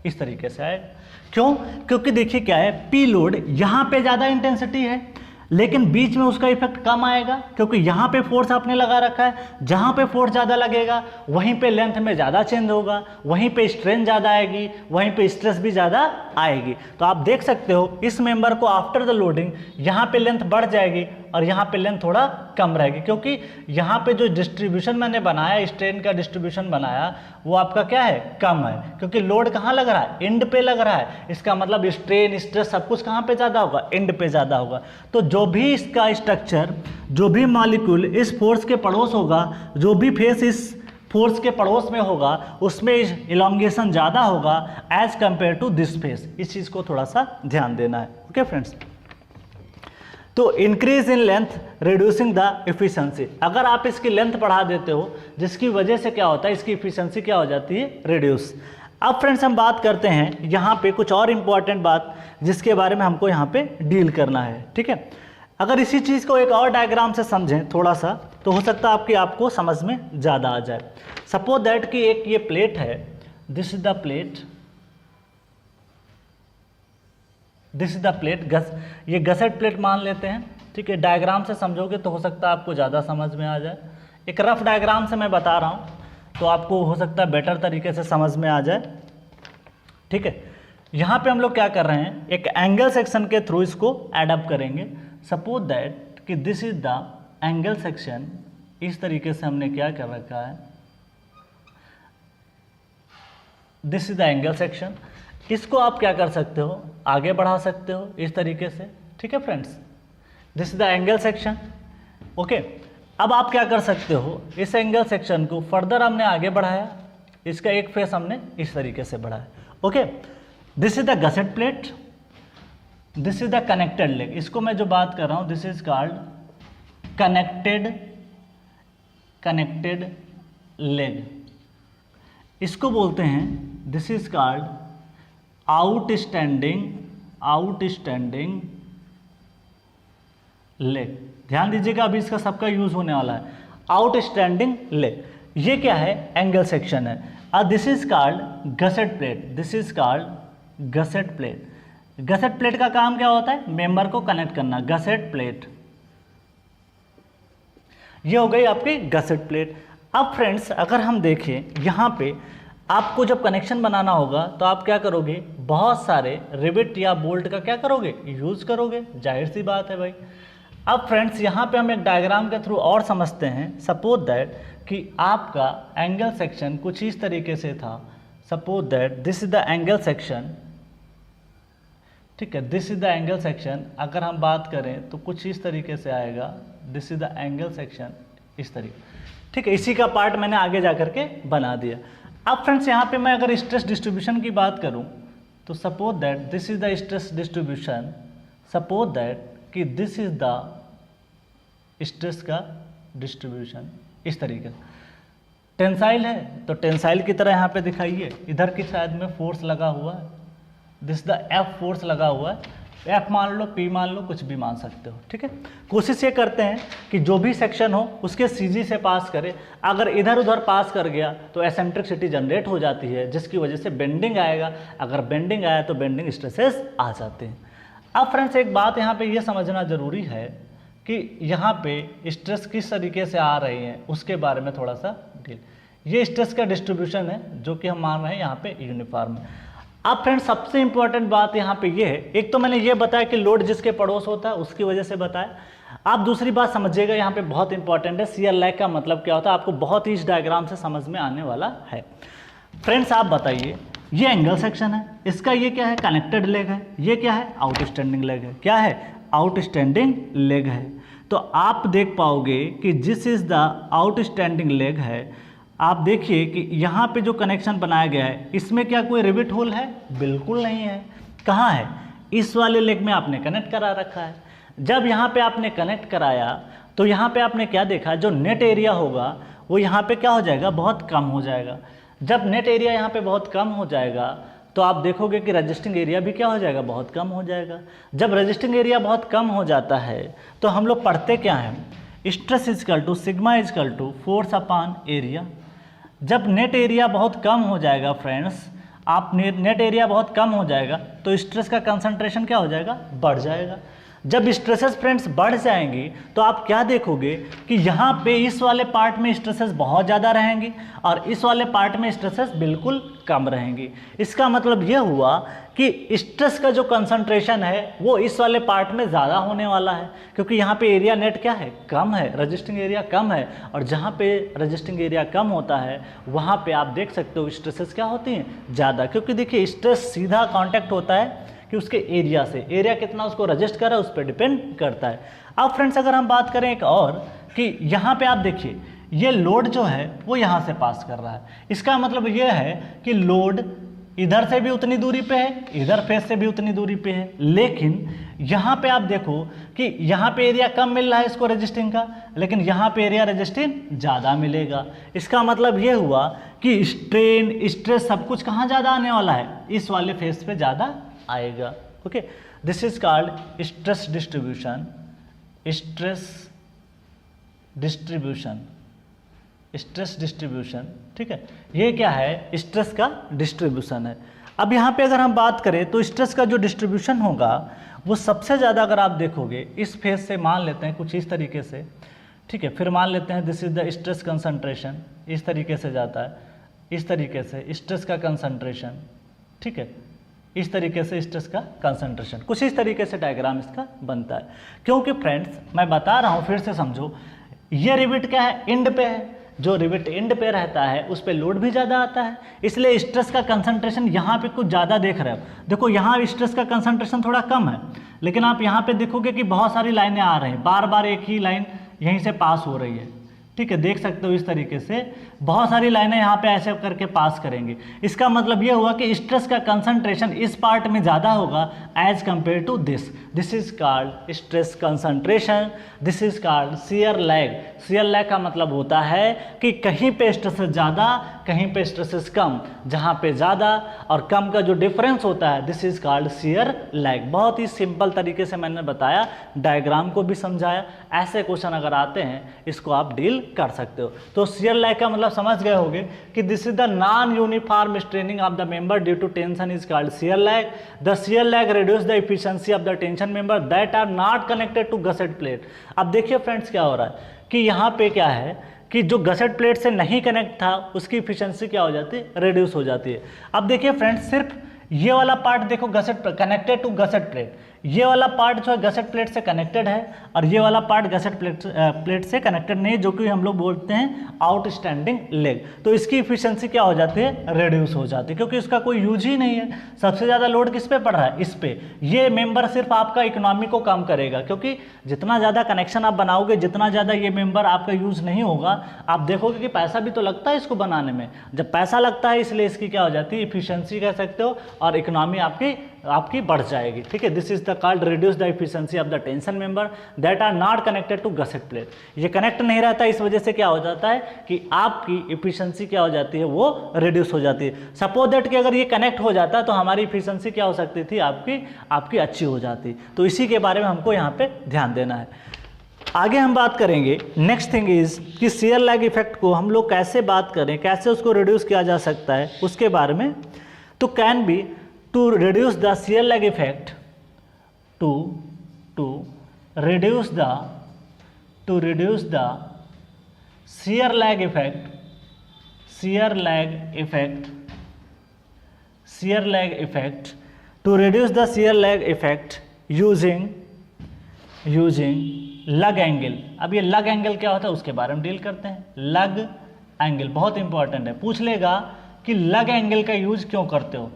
इस तरीके से आएगा। क्यों? क्योंकि देखिए क्या है, P लोड यहाँ पे ज़्यादा इंटेंसिटी है लेकिन बीच में उसका इफेक्ट कम आएगा, क्योंकि यहाँ पे फोर्स आपने लगा रखा है, जहाँ पे फोर्स ज़्यादा लगेगा वहीं पे लेंथ में ज़्यादा चेंज होगा, वहीं पे स्ट्रेन ज़्यादा आएगी, वहीं पे स्ट्रेस भी ज़्यादा आएगी। तो आप देख सकते हो इस मेंबर को आफ्टर द लोडिंग यहाँ पे लेंथ बढ़ जाएगी और यहाँ पे लेंथ थोड़ा कम रहेगी, क्योंकि यहाँ पे जो डिस्ट्रीब्यूशन मैंने बनाया, स्ट्रेन का डिस्ट्रीब्यूशन बनाया, वो आपका क्या है, कम है, क्योंकि लोड कहाँ लग रहा है, एंड पे लग रहा है। इसका मतलब स्ट्रेन स्ट्रेस सब कुछ कहाँ पे ज़्यादा होगा, एंड पे ज़्यादा होगा। तो जो भी इसका स्ट्रक्चर, जो भी मॉलिक्यूल इस फोर्स के पड़ोस होगा, जो भी फेस इस फोर्स के पड़ोस में होगा, उसमें इलॉन्गेशन ज़्यादा होगा as compare to this face. इस चीज़ को थोड़ा सा ध्यान देना है, ओके फ्रेंड्स। तो increase in length reducing the efficiency, अगर आप इसकी लेंथ बढ़ा देते हो जिसकी वजह से क्या होता है, इसकी इफिशिएंसी क्या हो जाती है, रिड्यूस। अब फ्रेंड्स हम बात करते हैं यहाँ पे कुछ और इम्पॉर्टेंट बात जिसके बारे में हमको यहाँ पे डील करना है। ठीक है, अगर इसी चीज़ को एक और डायग्राम से समझें थोड़ा सा, तो हो सकता है आपको समझ में ज़्यादा आ जाए। सपोज दैट कि एक ये प्लेट है, this is the plate, this is the plate, ये गसेट प्लेट मान लेते हैं। ठीक है, डायग्राम से समझोगे तो हो सकता है आपको ज़्यादा समझ में आ जाए। एक रफ डायग्राम से मैं बता रहा हूँ तो आपको हो सकता है बेटर तरीके से समझ में आ जाए। ठीक है, यहाँ पे हम लोग क्या कर रहे हैं, एक एंगल सेक्शन के थ्रू इसको एडअप करेंगे। सपोज दैट कि this is the angle section, इस तरीके से हमने क्या कर रखा है, this is the angle section. इसको आप क्या कर सकते हो, आगे बढ़ा सकते हो इस तरीके से। ठीक है friends, this is the angle section, okay. अब आप क्या कर सकते हो, इस एंगल सेक्शन को फर्दर हमने आगे बढ़ाया, इसका एक फेस हमने इस तरीके से बढ़ाया, okay. This is the gusset plate, this is the connected leg. इसको मैं जो बात कर रहा हूं, this is called connected leg, इसको बोलते हैं, this is called outstanding leg. ध्यान दीजिएगा, अभी इसका सबका यूज होने वाला है, आउटस्टैंडिंग लेग। ये क्या है, एंगल सेक्शन है। और this is called gusset plate, this is called gusset plate. Gusset plate का काम क्या होता है, मेंबर को कनेक्ट करना, गसेट प्लेट। ये हो गई आपकी गसेट प्लेट। अब फ्रेंड्स अगर हम देखें यहाँ पे आपको जब कनेक्शन बनाना होगा तो आप क्या करोगे, बहुत सारे रिविट या बोल्ट का क्या करोगे, यूज करोगे, जाहिर सी बात है भाई। अब फ्रेंड्स यहाँ पे हम एक डायग्राम के थ्रू और समझते हैं। सपोज दैट कि आपका एंगल सेक्शन कुछ इस तरीके से था। Suppose that this is the angle section, ठीक है, this is the angle section. अगर हम बात करें तो कुछ इस तरीके से आएगा, this is the angle section, इस तरीके, ठीक है। इसी का पार्ट मैंने आगे जा करके बना दिया। अब फ्रेंड्स यहाँ पे मैं अगर स्ट्रेस डिस्ट्रीब्यूशन की बात करूँ तो suppose that this is the stress distribution, suppose that कि दिस इज द स्ट्रेस का डिस्ट्रीब्यूशन, इस तरीके से। टेंसाइल है तो टेंसाइल की तरह यहाँ पे दिखाइए, इधर की साइड में फोर्स लगा हुआ है, दिस द एफ फोर्स लगा हुआ है, एफ मान लो, पी मान लो, कुछ भी मान सकते हो, ठीक है। कोशिश ये करते हैं कि जो भी सेक्शन हो उसके सीजी से पास करे। अगर इधर उधर पास कर गया तो एसेंट्रिसिटी जनरेट हो जाती है, जिसकी वजह से बेंडिंग आएगा। अगर बेंडिंग आया तो बेंडिंग स्ट्रेसेस आ जाते हैं। अब फ्रेंड्स एक बात यहाँ पे ये समझना ज़रूरी है कि यहाँ पे स्ट्रेस किस तरीके से आ रही हैं उसके बारे में थोड़ा सा डील। ये स्ट्रेस का डिस्ट्रीब्यूशन है जो कि हम मान रहे हैं यहाँ पे यूनिफॉर्म है। अब फ्रेंड्स सबसे इंपॉर्टेंट बात यहाँ पे ये है, एक तो मैंने ये बताया कि लोड जिसके पड़ोस होता है उसकी वजह से बताया। आप दूसरी बात समझिएगा, यहाँ पे बहुत इंपॉर्टेंट है, शियर लैग का मतलब क्या होता है, आपको बहुत ही इस डायग्राम से समझ में आने वाला है। फ्रेंड्स आप बताइए, ये एंगल सेक्शन है, इसका ये क्या है, कनेक्टेड लेग है, ये क्या है, आउटस्टैंडिंग लेग है, क्या है, आउटस्टैंडिंग लेग है। तो आप देख पाओगे कि this is the outstanding leg है। आप देखिए कि यहाँ पे जो कनेक्शन बनाया गया है इसमें क्या कोई रिविट होल है, बिल्कुल नहीं है। कहाँ है, इस वाले लेग में आपने कनेक्ट करा रखा है। जब यहाँ पे आपने कनेक्ट कराया तो यहाँ पे आपने क्या देखा, जो नेट एरिया होगा वो यहाँ पे क्या हो जाएगा, बहुत कम हो जाएगा। जब नेट एरिया यहाँ पे बहुत कम हो जाएगा तो आप देखोगे कि रजिस्टिंग एरिया भी क्या हो जाएगा, बहुत कम हो जाएगा। जब रजिस्टिंग एरिया बहुत कम हो जाता है तो हम लोग पढ़ते क्या हैं, stress is equal to sigma is equal to force upon area. जब नेट एरिया बहुत कम हो जाएगा फ्रेंड्स, आप नेट एरिया बहुत कम हो जाएगा तो स्ट्रेस का कंसंट्रेशन क्या हो जाएगा, बढ़ जाएगा। जब स्ट्रेसेस फ्रेंड्स बढ़ जाएंगी तो आप क्या देखोगे कि यहाँ पे इस वाले पार्ट में स्ट्रेसेस बहुत ज़्यादा रहेंगी और इस वाले पार्ट में स्ट्रेसेस बिल्कुल कम रहेंगी। इसका मतलब ये हुआ कि स्ट्रेस का जो कंसंट्रेशन है वो इस वाले पार्ट में ज़्यादा होने वाला है, क्योंकि यहाँ पे एरिया नेट क्या है, कम है, रजिस्टिंग एरिया कम है। और जहाँ पे रजिस्टिंग एरिया कम होता है वहाँ पे आप देख सकते हो स्ट्रेसेस क्या होती हैं, ज़्यादा। क्योंकि देखिए स्ट्रेस सीधा कॉन्टैक्ट होता है कि उसके एरिया से, एरिया कितना उसको रजिस्ट कर रहा है उस पर डिपेंड करता है। अब फ्रेंड्स अगर हम बात करें एक और कि यहाँ पे आप देखिए ये लोड जो है वो यहाँ से पास कर रहा है। इसका मतलब ये है कि लोड इधर से भी उतनी दूरी पे है, इधर फेस से भी उतनी दूरी पे है, लेकिन यहाँ पे आप देखो कि यहाँ पे एरिया कम मिल रहा है इसको रजिस्टिंग का, लेकिन यहाँ पे एरिया रजिस्टिंग ज़्यादा मिलेगा। इसका मतलब ये हुआ कि स्ट्रेन स्ट्रेस सब कुछ कहाँ ज़्यादा आने वाला है, इस वाले फेस पे ज़्यादा आएगा। Okay, this is called stress distribution, stress distribution, stress distribution, ठीक है। ये क्या है, स्ट्रेस का डिस्ट्रीब्यूशन है। अब यहाँ पे अगर हम बात करें तो स्ट्रेस का जो डिस्ट्रीब्यूशन होगा वो सबसे ज़्यादा अगर आप देखोगे इस फेस से, मान लेते हैं कुछ इस तरीके से, ठीक है, फिर मान लेते हैं this is the stress concentration, इस तरीके से जाता है, इस तरीके से स्ट्रेस का कंसंट्रेशन, ठीक है, इस तरीके से स्ट्रेस का कंसंट्रेशन, कुछ इस तरीके से डायग्राम इसका बनता है। क्योंकि फ्रेंड्स मैं बता रहा हूँ, फिर से समझो, ये रिविट क्या है, एंड पे है, जो रिविट एंड पे रहता है उस पे लोड भी ज़्यादा आता है, इसलिए स्ट्रेस का कंसंट्रेशन यहाँ पे कुछ ज़्यादा देख रहे हो। देखो यहाँ स्ट्रेस का कंसंट्रेशन थोड़ा कम है, लेकिन आप यहाँ पे देखोगे कि बहुत सारी लाइनें आ रही हैं, बार बार एक ही लाइन यहीं से पास हो रही है, ठीक है, देख सकते हो इस तरीके से बहुत सारी लाइनें यहाँ पे ऐसे करके पास करेंगे। इसका मतलब ये हुआ कि स्ट्रेस का कंसंट्रेशन इस पार्ट में ज़्यादा होगा as compare to this. This is called stress concentration, this is called shear lag. Shear lag का मतलब होता है कि कहीं पे स्ट्रेसेस ज़्यादा, कहीं पे स्ट्रेसेस कम, जहाँ पे ज़्यादा और कम का जो डिफरेंस होता है this is called shear lag. बहुत ही सिंपल तरीके से मैंने बताया, डायग्राम को भी समझाया। ऐसे क्वेश्चन अगर आते हैं इसको आप डील कर सकते हो। तो शियर लैग का मतलब समझ गए होंगे कि this is the non uniform straining of the member due to tension is called shear lag. The shear lag reduce the efficiency of the tension member that are not connected to gusset plate. अब देखिए friends क्या हो रहा है कि यहाँ पे क्या है कि जो गसेट प्लेट से नहीं कनेक्ट था उसकी एफिशिएंसी क्या हो जाती है, रिड्यूस हो जाती है। अब देखिए फ्रेंड्स सिर्फ ये वाला पार्ट देखो gusset connected to gusset plate, ये वाला पार्ट जो है गसेट प्लेट से कनेक्टेड है और ये वाला पार्ट गसेट प्लेट से कनेक्टेड नहीं है, जो कि हम लोग बोलते हैं आउटस्टैंडिंग लेग। तो इसकी इफिशिएंसी क्या हो जाती है, रिड्यूस हो जाती है, क्योंकि इसका कोई यूज ही नहीं है। सबसे ज़्यादा लोड किस पे पड़ रहा है, इस पे। ये मेंबर सिर्फ आपका इकोनॉमी को कम करेगा, क्योंकि जितना ज़्यादा कनेक्शन आप बनाओगे, जितना ज़्यादा ये मेंबर आपका यूज़ नहीं होगा, आप देखोगे कि पैसा भी तो लगता है इसको बनाने में। जब पैसा लगता है इसलिए इसकी क्या हो जाती है, इफिशियंसी कह सकते हो, और इकोनॉमी आपकी बढ़ जाएगी। ठीक है, this is the called reduce the efficiency of the tension member that are not connected to gusset plate. ये कनेक्ट नहीं रहता, इस वजह से क्या हो जाता है कि आपकी एफिशिएंसी क्या हो जाती है, वो रिड्यूस हो जाती है। सपोज दैट कि अगर ये कनेक्ट हो जाता तो हमारी एफिशिएंसी क्या हो सकती थी, आपकी अच्छी हो जाती। तो इसी के बारे में हमको यहाँ पे ध्यान देना है। आगे हम बात करेंगे, नेक्स्ट थिंग इज कि शियर लैग इफेक्ट को हम लोग कैसे बात करें, कैसे उसको रिड्यूस किया जा सकता है उसके बारे में। तो can be to reduce the shear lag effect to reduce the shear lag effect to reduce the shear lag effect using लग एंगल। अब ये लग एंगल क्या होता है उसके बारे में डील करते हैं। लग एंगल बहुत इंपॉर्टेंट है, पूछ लेगा कि लग एंगल का यूज क्यों करते हो।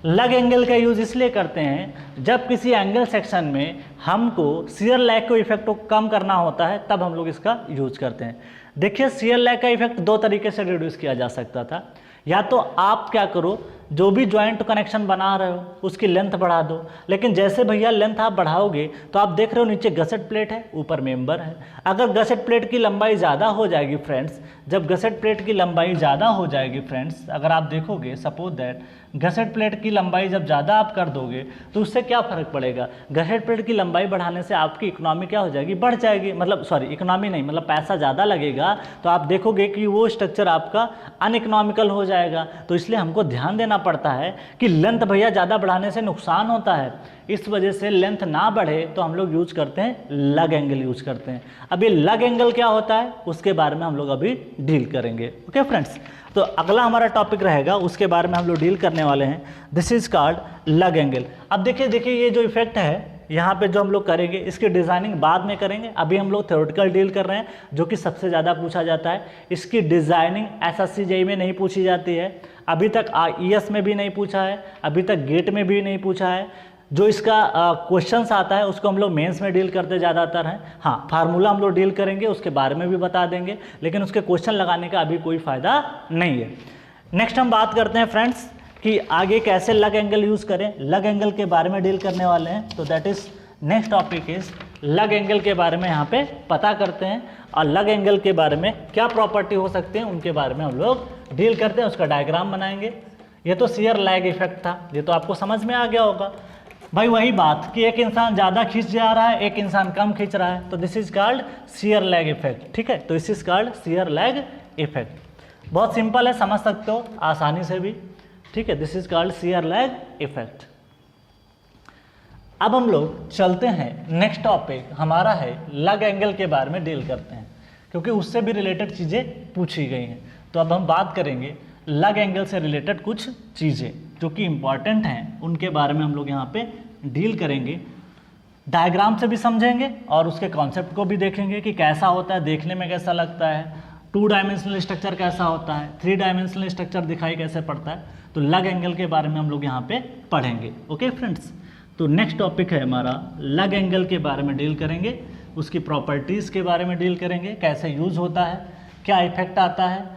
लग एंगल का यूज इसलिए करते हैं जब किसी एंगल सेक्शन में हमको शियर लैग को इफेक्ट को कम करना होता है, तब हम लोग इसका यूज करते हैं। देखिए शियर लैग का इफेक्ट दो तरीके से रिड्यूस किया जा सकता था। या तो आप क्या करो, जो भी जॉइंट कनेक्शन बना रहे हो उसकी लेंथ बढ़ा दो, लेकिन जैसे भैया लेंथ आप बढ़ाओगे तो आप देख रहे हो नीचे गसेट प्लेट है, ऊपर मेंबर है। अगर गसेट प्लेट की लंबाई ज़्यादा हो जाएगी फ्रेंड्स, जब गसेट प्लेट की लंबाई ज़्यादा हो जाएगी फ्रेंड्स, अगर आप देखोगे सपोज दैट गसेट प्लेट की लंबाई जब ज़्यादा आप कर दोगे तो उससे क्या फ़र्क पड़ेगा, गसेट प्लेट की लंबाई बढ़ाने से आपकी इकोनॉमी क्या हो जाएगी, बढ़ जाएगी। मतलब सॉरी इकोनॉमी नहीं, मतलब पैसा ज़्यादा लगेगा तो आप देखोगे कि वो स्ट्रक्चर आपका अनइकोनॉमिकल हो जाएगा। तो इसलिए हमको ध्यान देना पड़ता है कि लेंथ भैया ज़्यादा बढ़ाने से नुकसान होता है, इस वजह से लेंथ ना बढ़े तो हम लोग यूज करते हैं लग एंगल यूज करते हैं। अब ये लग एंगल क्या होता है उसके बारे में हम लोग अभी डील करेंगे। ओके फ्रेंड्स, तो अगला हमारा टॉपिक रहेगा उसके बारे में हम लोग डील करने वाले हैं। This is called lug angle. अब देखिए ये जो इफेक्ट है यहाँ पे जो हम लोग करेंगे, इसकी डिज़ाइनिंग बाद में करेंगे। अभी हम लोग थ्योरेटिकल डील कर रहे हैं, जो कि सबसे ज़्यादा पूछा जाता है। इसकी डिज़ाइनिंग एसएससी जेईई में नहीं पूछी जाती है, अभी तक ईएस में भी नहीं पूछा है, अभी तक गेट में भी नहीं पूछा है। जो इसका क्वेश्चंस आता है उसको हम लोग मेंस में डील करते ज़्यादातर हैं। हाँ, फार्मूला हम लोग डील करेंगे, उसके बारे में भी बता देंगे, लेकिन उसके क्वेश्चन लगाने का अभी कोई फ़ायदा नहीं है। नेक्स्ट हम बात करते हैं फ्रेंड्स कि आगे कैसे लग एंगल यूज़ करें, लग एंगल के बारे में डील करने वाले हैं। तो that is next topic is लग एंगल के बारे में यहाँ पे पता करते हैं, और लग एंगल के बारे में क्या प्रॉपर्टी हो सकते हैं उनके बारे में हम लोग डील करते हैं, उसका डायग्राम बनाएंगे। ये तो शियर लैग इफेक्ट था, ये तो आपको समझ में आ गया होगा भाई। वही बात कि एक इंसान ज़्यादा खींच जा रहा है, एक इंसान कम खींच रहा है, तो this is called shear lag effect. ठीक है, तो this is called shear lag effect. बहुत सिंपल है, समझ सकते हो आसानी से भी। ठीक है, this is called shear lag effect. अब हम लोग चलते हैं, नेक्स्ट टॉपिक हमारा है लग एंगल के बारे में डील करते हैं, क्योंकि उससे भी रिलेटेड चीज़ें पूछी गई हैं। तो अब हम बात करेंगे लग एंगल से रिलेटेड कुछ चीज़ें जो कि इम्पॉर्टेंट हैं, उनके बारे में हम लोग यहाँ पे डील करेंगे। डायग्राम से भी समझेंगे और उसके कॉन्सेप्ट को भी देखेंगे कि कैसा होता है, देखने में कैसा लगता है, 2 डायमेंशनल स्ट्रक्चर कैसा होता है, 3 डायमेंशनल स्ट्रक्चर दिखाई कैसे पड़ता है। तो लग एंगल के बारे में हम लोग यहाँ पे पढ़ेंगे। ओके फ्रेंड्स, तो नेक्स्ट टॉपिक है हमारा लग एंगल के बारे में डील करेंगे, उसकी प्रॉपर्टीज़ के बारे में डील करेंगे, कैसे यूज़ होता है, क्या इफेक्ट आता है,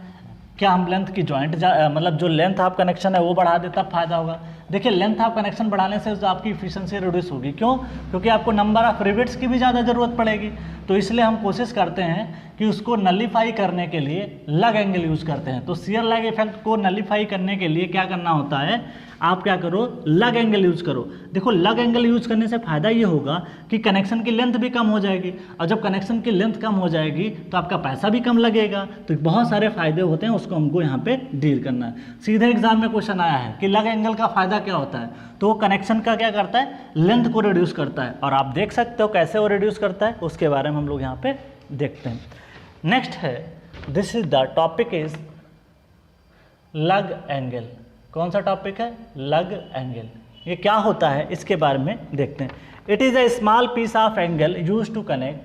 क्या हम लेंथ की जॉइंट मतलब जो लेंथ आप कनेक्शन है वो बढ़ा देता फ़ायदा होगा, देखिए लेंथ ऑफ कनेक्शन बढ़ाने से जो आपकी इफिशिएंसी रिड्यूस होगी। क्यों? क्योंकि आपको नंबर ऑफ रिविट्स की भी ज़्यादा ज़रूरत पड़ेगी। तो इसलिए हम कोशिश करते हैं कि उसको नलीफाई करने के लिए लग एंगल यूज करते हैं। तो शियर लैग इफेक्ट को नलीफाई करने के लिए क्या करना होता है, आप क्या करो, लग एंगल यूज करो। देखो लग एंगल यूज करने से फायदा ये होगा कि कनेक्शन की लेंथ भी कम हो जाएगी, और जब कनेक्शन की लेंथ कम हो जाएगी तो आपका पैसा भी कम लगेगा। तो बहुत सारे फायदे होते हैं, उसको हमको यहाँ पे डील करना है। सीधे एग्जाम में क्वेश्चन आया है कि लग एंगल का फायदा क्या होता है, तो वो कनेक्शन का क्या करता है, लेंथ को रिड्यूस करता है। और आप देख सकते हो कैसे वो रिड्यूस करता है, उसके बारे में हम लोग यहाँ पे देखते हैं। नेक्स्ट है, this is the topic is लग एंगल। कौन सा टॉपिक है, लग एंगल। ये क्या होता है इसके बारे में देखते हैं। It is a small piece of angle use to connect,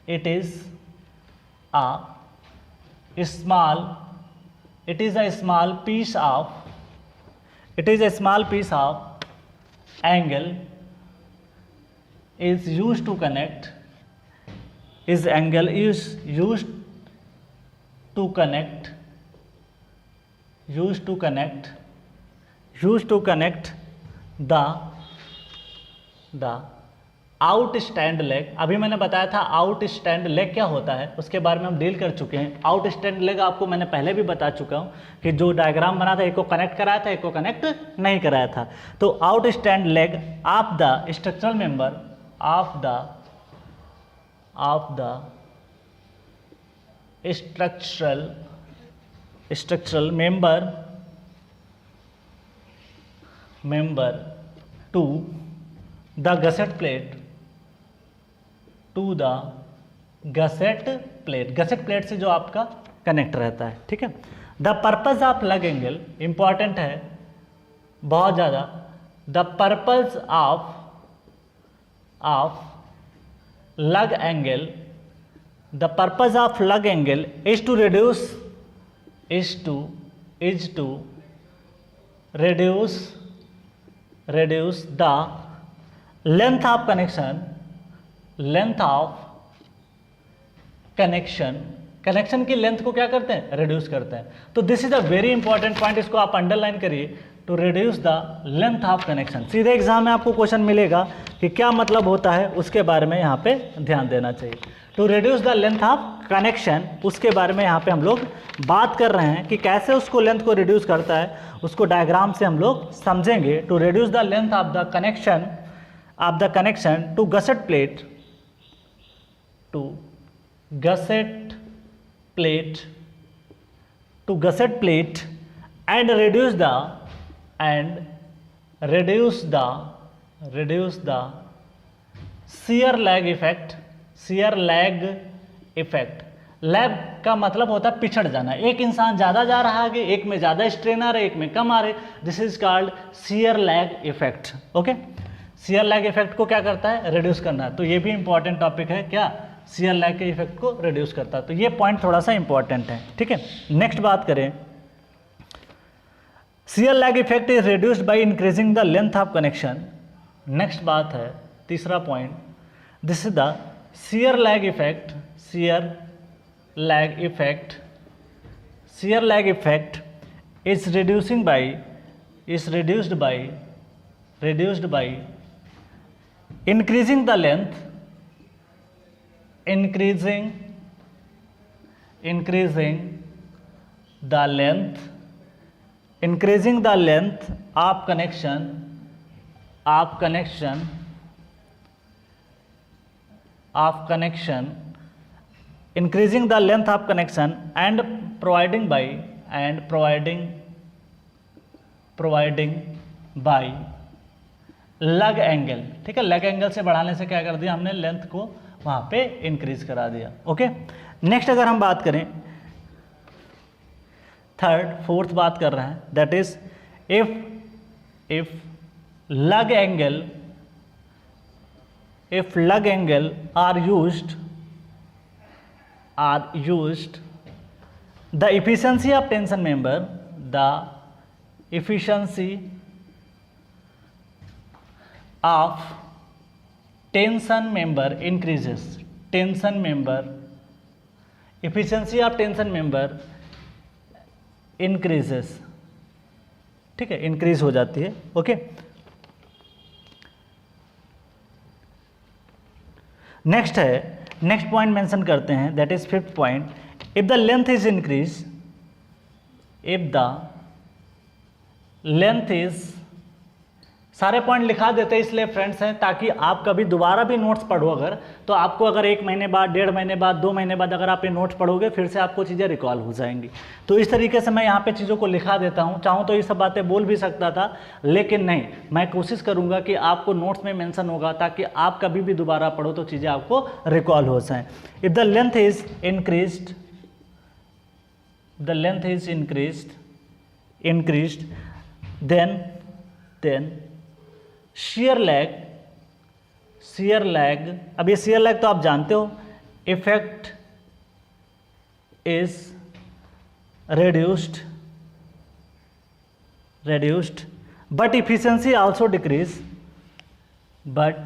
it is a small, it is a small piece of angle is used to connect, is angle is used to connect the out stand leg. अभी मैंने बताया था out stand leg क्या होता है, उसके बारे में हम डील कर चुके हैं। आउट स्टैंड लेग आपको मैंने पहले भी बता चुका हूं कि जो डायग्राम बना था, एक को कनेक्ट कराया था, एक को कनेक्ट नहीं कराया था। तो out stand leg of the structural member of the structural member to the gusset plate, gusset plate से जो आपका कनेक्ट रहता है, ठीक है। The purpose of lug angle, important है बहुत ज़्यादा। The purpose of lug angle, the purpose of lug angle is to reduce the length of connection की लेंथ को क्या करते हैं, रिड्यूस करते हैं। तो this is a very important point, इसको आप अंडरलाइन करिए। To reduce the length of connection, सीधे एग्जाम में आपको क्वेश्चन मिलेगा कि क्या मतलब होता है, उसके बारे में यहाँ पे ध्यान देना चाहिए। To reduce the length of connection, उसके बारे में यहाँ पे हम लोग बात कर रहे हैं कि कैसे उसको लेंथ को रिड्यूस करता है, उसको डायग्राम से हम लोग समझेंगे। To reduce the length of the connection to gusset plate and reduce the shear lag effect। Lag का मतलब होता है पिछड़ जाना, एक इंसान ज़्यादा जा रहा है आगे, एक में ज़्यादा स्ट्रेन आ रहा है, एक में कम आ रहे, this is called shear lag effect। Okay, shear lag effect को क्या करता है, रिड्यूस करना है। तो ये भी इंपॉर्टेंट टॉपिक है, क्या, shear lag के इफेक्ट को रिड्यूस करता है। तो ये पॉइंट थोड़ा सा इंपॉर्टेंट है, ठीक है। नेक्स्ट बात करें, shear lag effect is reduced by increasing the length of connection। Next बात है तीसरा point, this is the shear lag effect is reduced by increasing the length of connection increasing the length of connection and providing by लग angle, ठीक है। लग angle से बढ़ाने से क्या कर दिया हमने, लेंथ को वहां पे इंक्रीज करा दिया। ओके, नेक्स्ट अगर हम बात करें, फोर्थ बात कर रहे हैं, that is if lug angle are used the efficiency of tension member efficiency of tension member increases, ठीक है, इंक्रीज हो जाती है। ओके, नेक्स्ट है, नेक्स्ट पॉइंट मेंशन करते हैं, that is 5th point, if the length is increase, if the length is, सारे point लिखा देते हैं इसलिए फ्रेंड्स हैं ताकि आप कभी दोबारा भी नोट्स पढ़ो अगर, तो आपको अगर 1 महीने बाद, 1.5 महीने बाद, 2 महीने बाद अगर आप ये नोट्स पढ़ोगे फिर से आपको चीज़ें रिकॉल हो जाएंगी। तो इस तरीके से मैं यहाँ पे चीज़ों को लिखा देता हूँ। चाहूँ तो ये सब बातें बोल भी सकता था, लेकिन नहीं, मैं कोशिश करूँगा कि आपको नोट्स में मेंशन होगा ताकि आप कभी भी दोबारा पढ़ो तो चीज़ें आपको रिकॉल हो जाएँ। If the length is increased, the length is increased, then shear lag, अब ये shear lag तो आप जानते हो, effect is reduced, but efficiency also decrease, but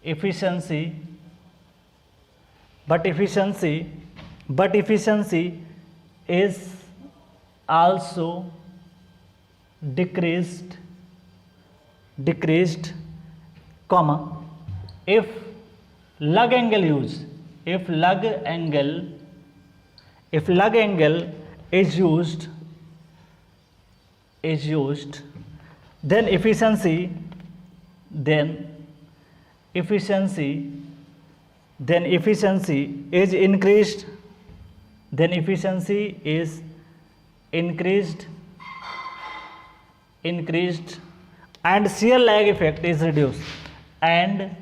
efficiency is also decreased, comma, if lug angle is used, then efficiency is increased, and shear lag effect is reduced, and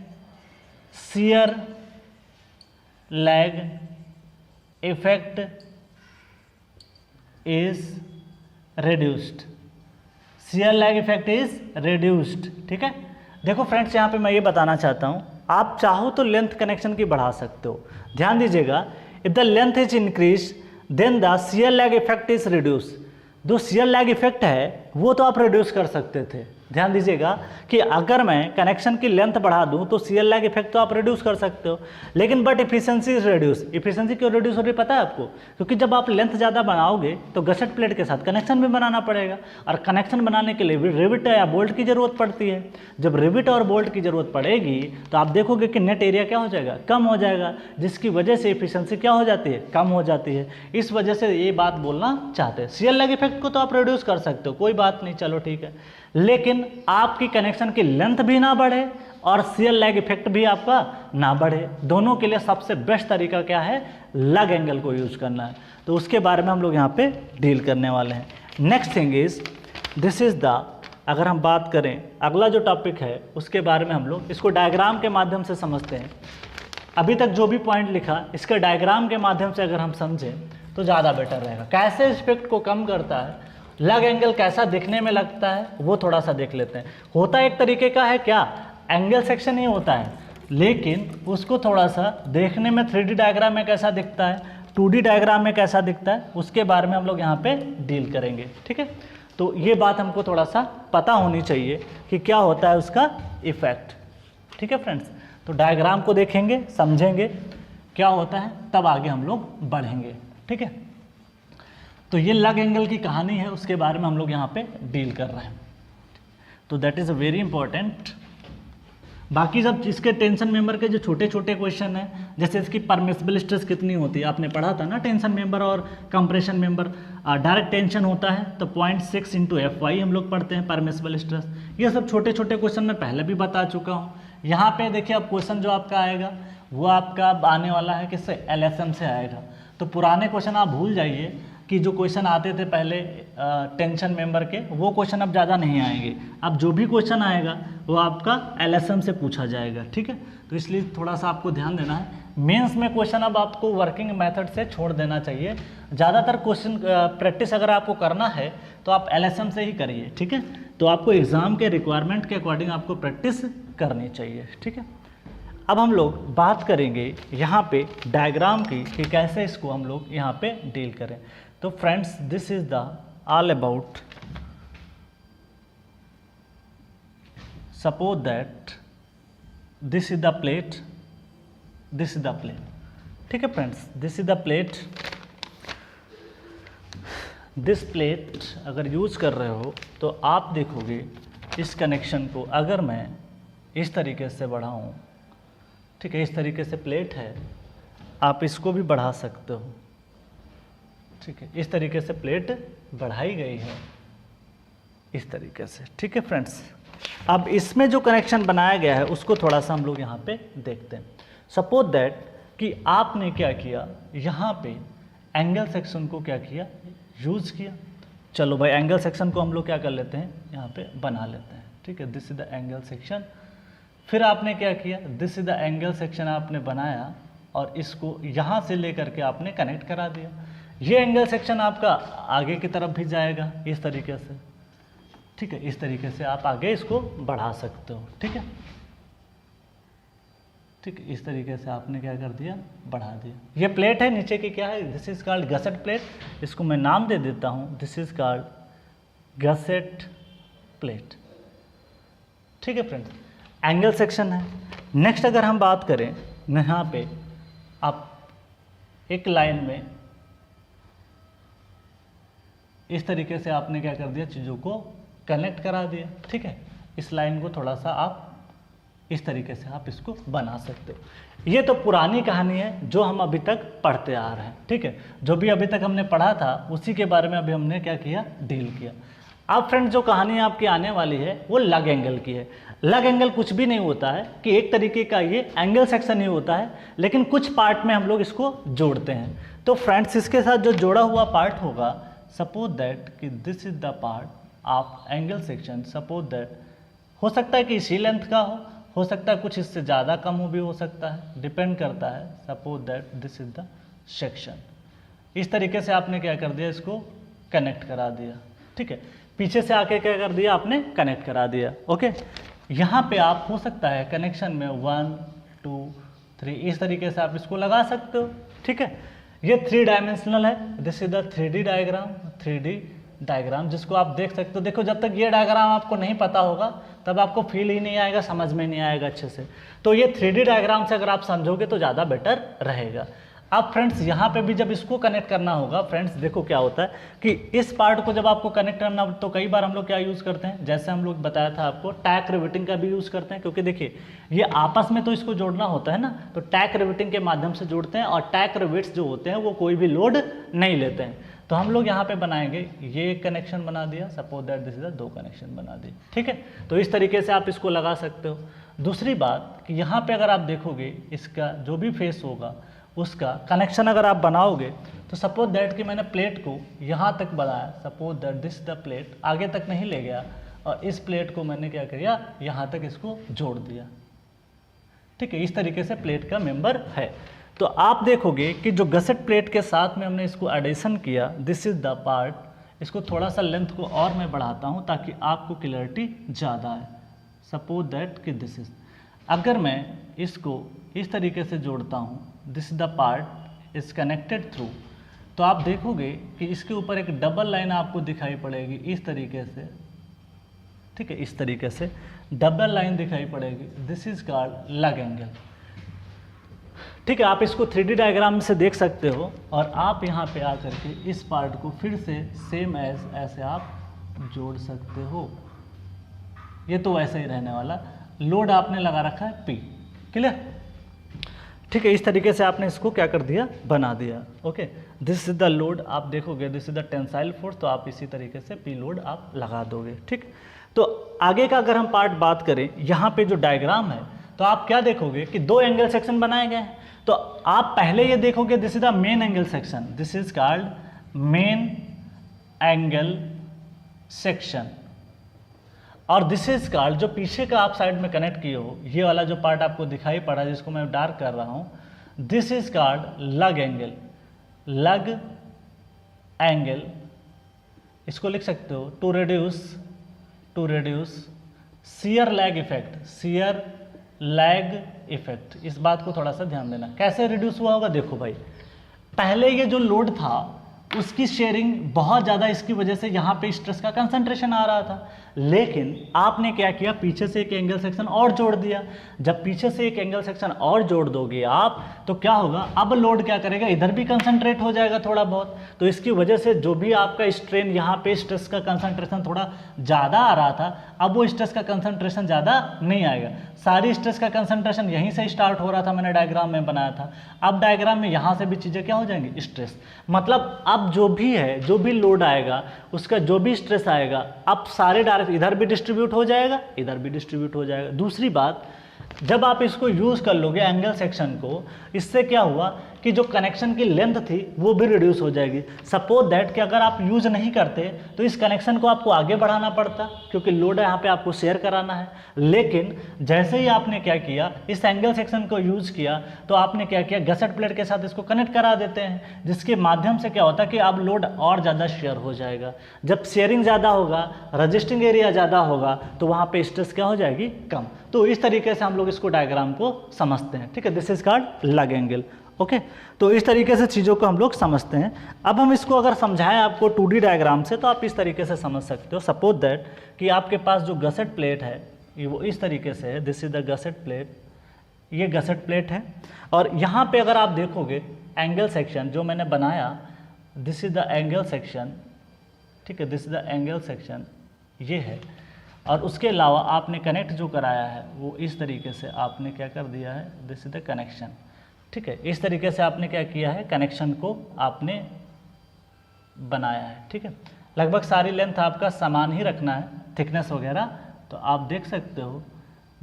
shear lag effect is reduced, ठीक है। देखो friends, यहाँ पे मैं ये बताना चाहता हूँ, आप चाहो तो लेंथ कनेक्शन की बढ़ा सकते हो। ध्यान दीजिएगा, if the length is increase then the shear lag effect is reduce. जो शियर लैग इफेक्ट है वो तो आप रिड्यूस कर सकते थे। ध्यान दीजिएगा कि अगर मैं कनेक्शन की लेंथ बढ़ा दूं तो शियर लैग इफेक्ट तो आप रिड्यूस कर सकते हो, लेकिन but efficiency is reduce. Efficiency क्यों रिड्यूस हो रही है पता है आपको? क्योंकि जब आप लेंथ ज़्यादा बनाओगे तो गसेट प्लेट के साथ कनेक्शन भी बनाना पड़ेगा, और कनेक्शन बनाने के लिए रिविट या बोल्ट की ज़रूरत पड़ती है। जब रिविट और बोल्ट की ज़रूरत पड़ेगी तो आप देखोगे कि नेट एरिया क्या हो जाएगा, कम हो जाएगा, जिसकी वजह से इफिशिएंसी क्या हो जाती है, कम हो जाती है। इस वजह से ये बात बोलना चाहते हैं। शियर लैग इफेक्ट को तो आप रिड्यूस कर सकते हो, कोई बात नहीं, चलो ठीक है, लेकिन आपकी कनेक्शन की लेंथ भी ना बढ़े और शियर लैग इफेक्ट भी आपका ना बढ़े। दोनों के लिए सबसे बेस्ट तरीका क्या है, लग एंगल को यूज करना है। तो उसके बारे में हम लोग यहाँ पे डील करने वाले हैं। Next thing is this is the, अगर हम बात करें अगला जो टॉपिक है उसके बारे में हम लोग इसको डायग्राम के माध्यम से समझते हैं। अभी तक जो भी पॉइंट लिखा इसके डायग्राम के माध्यम से अगर हम समझें तो ज़्यादा बेटर रहेगा। कैसे इफेक्ट को कम करता है, लग एंगल कैसा दिखने में लगता है, वो थोड़ा सा देख लेते हैं। होता एक तरीके का है क्या, एंगल सेक्शन ही होता है, लेकिन उसको थोड़ा सा देखने में 3D डायग्राम में कैसा दिखता है, 2D डायग्राम में कैसा दिखता है, उसके बारे में हम लोग यहाँ पे डील करेंगे। ठीक है, तो ये बात हमको थोड़ा सा पता होनी चाहिए कि क्या होता है उसका इफेक्ट। ठीक है फ्रेंड्स, तो डायग्राम को देखेंगे, समझेंगे क्या होता है, तब आगे हम लोग बढ़ेंगे। ठीक है, तो ये लग एंगल की कहानी है, उसके बारे में हम लोग यहाँ पे डील कर रहे हैं। तो that is a very important. बाकी सब इसके टेंशन मेंबर के जो छोटे छोटे क्वेश्चन हैं, जैसे इसकी परमिसिबल स्ट्रेस कितनी होती है, आपने पढ़ा था ना, टेंशन मेंबर और कंप्रेशन मेंबर। डायरेक्ट टेंशन होता है तो 0.6 इंटू FY हम लोग पढ़ते हैं परमिसिबल स्ट्रेस। ये सब छोटे छोटे क्वेश्चन मैं पहले भी बता चुका हूँ। यहाँ पे देखिए, अब क्वेश्चन जो आपका आएगा वो आपका आने वाला है किससे, LSM से आएगा। तो पुराने क्वेश्चन आप भूल जाइए कि जो क्वेश्चन आते थे पहले टेंशन मेंबर के, वो क्वेश्चन अब ज़्यादा नहीं आएंगे। अब जो भी क्वेश्चन आएगा वो आपका LSM से पूछा जाएगा। ठीक है, तो इसलिए थोड़ा सा आपको ध्यान देना है। मेंस में क्वेश्चन अब आपको वर्किंग मेथड से छोड़ देना चाहिए। ज़्यादातर क्वेश्चन प्रैक्टिस अगर आपको करना है तो आप LSM से ही करिए। ठीक है, तो आपको एग्ज़ाम के रिक्वायरमेंट के अकॉर्डिंग आपको प्रैक्टिस करनी चाहिए। ठीक है, अब हम लोग बात करेंगे यहाँ पे डायग्राम की कि कैसे इसको हम लोग यहाँ पे डील करें। तो friends, this is the all about, suppose that this is the plate, this is the plate. ठीक है friends, this is the plate, this plate अगर यूज़ कर रहे हो तो आप देखोगे इस कनेक्शन को अगर मैं इस तरीके से बढ़ाऊँ, ठीक है, इस तरीके से प्लेट है, आप इसको भी बढ़ा सकते हो, ठीक है, इस तरीके से प्लेट बढ़ाई गई है इस तरीके से, ठीक है फ्रेंड्स। अब इसमें जो कनेक्शन बनाया गया है उसको थोड़ा सा हम लोग यहाँ पे देखते हैं। सपोज दैट कि आपने क्या किया, यहाँ पे एंगल सेक्शन को क्या किया, यूज़ किया। चलो भाई एंगल सेक्शन को हम लोग क्या कर लेते हैं, यहाँ पे बना लेते हैं, ठीक है, this is the angle section. फिर आपने क्या किया, this is the angle section आपने बनाया और इसको यहाँ से लेकर के आपने कनेक्ट करा दिया। ये एंगल सेक्शन आपका आगे की तरफ भी जाएगा इस तरीके से, ठीक है, इस तरीके से आप आगे इसको बढ़ा सकते हो, ठीक है, ठीक है, इस तरीके से आपने क्या कर दिया, बढ़ा दिया। ये प्लेट है नीचे की, क्या है, this is called gusset plate, इसको मैं नाम दे देता हूँ, this is called gusset plate, ठीक है फ्रेंड्स। एंगल सेक्शन है। नेक्स्ट अगर हम बात करें, यहाँ पे आप एक लाइन में इस तरीके से आपने क्या कर दिया, चीज़ों को कनेक्ट करा दिया, ठीक है। इस लाइन को थोड़ा सा आप इस तरीके से आप इसको बना सकते हो। ये तो पुरानी कहानी है जो हम अभी तक पढ़ते आ रहे हैं, ठीक है, जो भी अभी तक हमने पढ़ा था उसी के बारे में अभी हमने क्या किया, डील किया। अब फ्रेंड्स जो कहानी आपकी आने वाली है वो लग एंगल की है। लग एंगल कुछ भी नहीं होता है कि एक तरीके का ये एंगल सेक्शन ही होता है, लेकिन कुछ पार्ट में हम लोग इसको जोड़ते हैं। तो फ्रेंड्स इसके साथ जो जोड़ा हुआ पार्ट होगा, सपोज दैट कि this is the part of angle section, suppose that हो सकता है कि इसी लेंथ का हो सकता है कुछ इससे ज़्यादा कम हो भी हो सकता है, डिपेंड करता है। Suppose that this is the section, इस तरीके से आपने क्या कर दिया, इसको कनेक्ट करा दिया, ठीक है। पीछे से आके क्या कर दिया, आपने कनेक्ट करा दिया, ओके। यहाँ पे आप हो सकता है कनेक्शन में 1 2 3 इस तरीके से आप इसको लगा सकते हो, ठीक है। ये 3 डायमेंशनल है, this is the 3D diagram, 3D diagram जिसको आप देख सकते हो। देखो जब तक ये डायग्राम आपको नहीं पता होगा तब आपको फील ही नहीं आएगा, समझ में नहीं आएगा अच्छे से। तो ये 3D डायग्राम से अगर आप समझोगे तो ज़्यादा बेटर रहेगा। अब फ्रेंड्स यहाँ पे भी जब इसको कनेक्ट करना होगा, फ्रेंड्स देखो क्या होता है कि इस पार्ट को जब आपको कनेक्ट करना तो कई बार हम लोग क्या यूज़ करते हैं, जैसे हम लोग बताया था आपको, टैक रिवेटिंग का भी यूज़ करते हैं, क्योंकि देखिए ये आपस में तो इसको जोड़ना होता है ना, तो टैक रिवेटिंग के माध्यम से जोड़ते हैं। और टैक रिवेट्स जो होते हैं वो कोई भी लोड नहीं लेते हैं। तो हम लोग यहाँ पे बनाएंगे, ये एक कनेक्शन बना दिया, suppose that this is 2 connection बना दिए, ठीक है। तो इस तरीके से आप इसको लगा सकते हो। दूसरी बात कि यहाँ पे अगर आप देखोगे इसका जो भी फेस होगा उसका कनेक्शन अगर आप बनाओगे तो सपोज दैट कि मैंने प्लेट को यहाँ तक बनाया, suppose that this the plate, आगे तक नहीं ले गया और इस प्लेट को मैंने क्या किया, यहाँ तक इसको जोड़ दिया, ठीक है। इस तरीके से प्लेट का मेंबर है। तो आप देखोगे कि जो गसेट प्लेट के साथ में हमने इसको एडिशन किया, दिस इज द पार्ट, इसको थोड़ा सा लेंथ को और मैं बढ़ाता हूँ ताकि आपको क्लियरिटी ज़्यादा है। सपोज दैट कि दिस इज, अगर मैं इसको इस तरीके से जोड़ता हूँ, this is the part is connected through, तो आप देखोगे कि इसके ऊपर एक डबल लाइन आपको दिखाई पड़ेगी इस तरीके से, ठीक है, इस तरीके से डबल लाइन दिखाई पड़ेगी, this is called lug angle, ठीक है। आप इसको 3D डायग्राम से देख सकते हो और आप यहाँ पे आकर के इस पार्ट को फिर से सेम एज ऐसे आप जोड़ सकते हो। ये तो वैसे ही रहने वाला, लोड आपने लगा रखा है P, क्लियर, ठीक है। इस तरीके से आपने इसको क्या कर दिया, बना दिया, okay. This is the load, आप देखोगे this is the tensile force, तो आप इसी तरीके से P लोड आप लगा दोगे, ठीक। तो आगे का अगर हम पार्ट बात करें, यहाँ पे जो डायग्राम है तो आप क्या देखोगे कि 2 एंगल सेक्शन बनाए गए हैं। तो आप पहले ये देखोगे this is the main angle section, this is called main angle section, और दिस इज कॉल्ड, जो पीछे का आप साइड में कनेक्ट किए हो, ये वाला जो पार्ट आपको दिखाई पड़ा जिसको मैं डार्क कर रहा हूँ, this is called lug angle. Lug angle इसको लिख सकते हो to reduce shear lag effect, shear lag effect. इस बात को थोड़ा सा ध्यान देना, कैसे रिड्यूस हुआ होगा। देखो भाई, पहले ये जो लोड था उसकी शेयरिंग बहुत ज़्यादा, इसकी वजह से यहाँ पे स्ट्रेस का कंसंट्रेशन आ रहा था। लेकिन आपने क्या किया, पीछे से एक एंगल सेक्शन और जोड़ दिया। जब पीछे से एक एंगल सेक्शन और जोड़ दोगे आप तो क्या होगा, अब लोड क्या करेगा, इधर भी कंसंट्रेट हो जाएगा थोड़ा बहुत। तो इसकी वजह से जो भी आपका स्ट्रेन यहाँ पे स्ट्रेस का कंसंट्रेशन थोड़ा ज़्यादा आ रहा था, अब वो स्ट्रेस का कंसंट्रेशन ज़्यादा नहीं आएगा। सारी स्ट्रेस का कंसंट्रेशन यहीं से स्टार्ट हो रहा था, मैंने डायग्राम में बनाया था। अब डायग्राम में यहाँ से भी चीज़ें क्या हो जाएंगी, स्ट्रेस। मतलब अब जो भी है, जो भी लोड आएगा, उसका जो भी स्ट्रेस आएगा, अब सारे डायरेक्ट इधर भी डिस्ट्रीब्यूट हो जाएगा, इधर भी डिस्ट्रीब्यूट हो जाएगा। दूसरी बात, जब आप इसको यूज़ कर लोगे एंगल सेक्शन को, इससे क्या हुआ कि जो कनेक्शन की लेंथ थी वो भी रिड्यूस हो जाएगी। सपोज दैट कि अगर आप यूज़ नहीं करते तो इस कनेक्शन को आपको आगे बढ़ाना पड़ता, क्योंकि लोड यहाँ पे आपको शेयर कराना है। लेकिन जैसे ही आपने क्या किया, इस एंगल सेक्शन को यूज़ किया, तो आपने क्या किया, गसेट प्लेट के साथ इसको कनेक्ट करा देते हैं, जिसके माध्यम से क्या होता है कि अब लोड और ज़्यादा शेयर हो जाएगा। जब शेयरिंग ज़्यादा होगा, रजिस्टिंग एरिया ज़्यादा होगा, तो वहाँ पे स्ट्रेस क्या हो जाएगी, कम। तो इस तरीके से हम लोग इसको डायग्राम को समझते हैं, ठीक है। This is called lug angle, okay. तो इस तरीके से चीज़ों को हम लोग समझते हैं। अब हम इसको अगर समझाएं आपको 2D डायग्राम से, तो आप इस तरीके से समझ सकते हो। सपोज दैट कि आपके पास जो गसेट प्लेट है ये वो इस तरीके से है, this is the gusset plate, ये गसेट प्लेट है। और यहाँ पे अगर आप देखोगे एंगल सेक्शन जो मैंने बनाया, this is the angle section, ठीक है, this is the angle section, ये है। और उसके अलावा आपने कनेक्ट जो कराया है वो इस तरीके से आपने क्या कर दिया है, दिस इज द कनेक्शन, ठीक है। इस तरीके से आपने क्या किया है, कनेक्शन को आपने बनाया है, ठीक है। लगभग सारी लेंथ आपका समान ही रखना है, थिकनेस वगैरह। तो आप देख सकते हो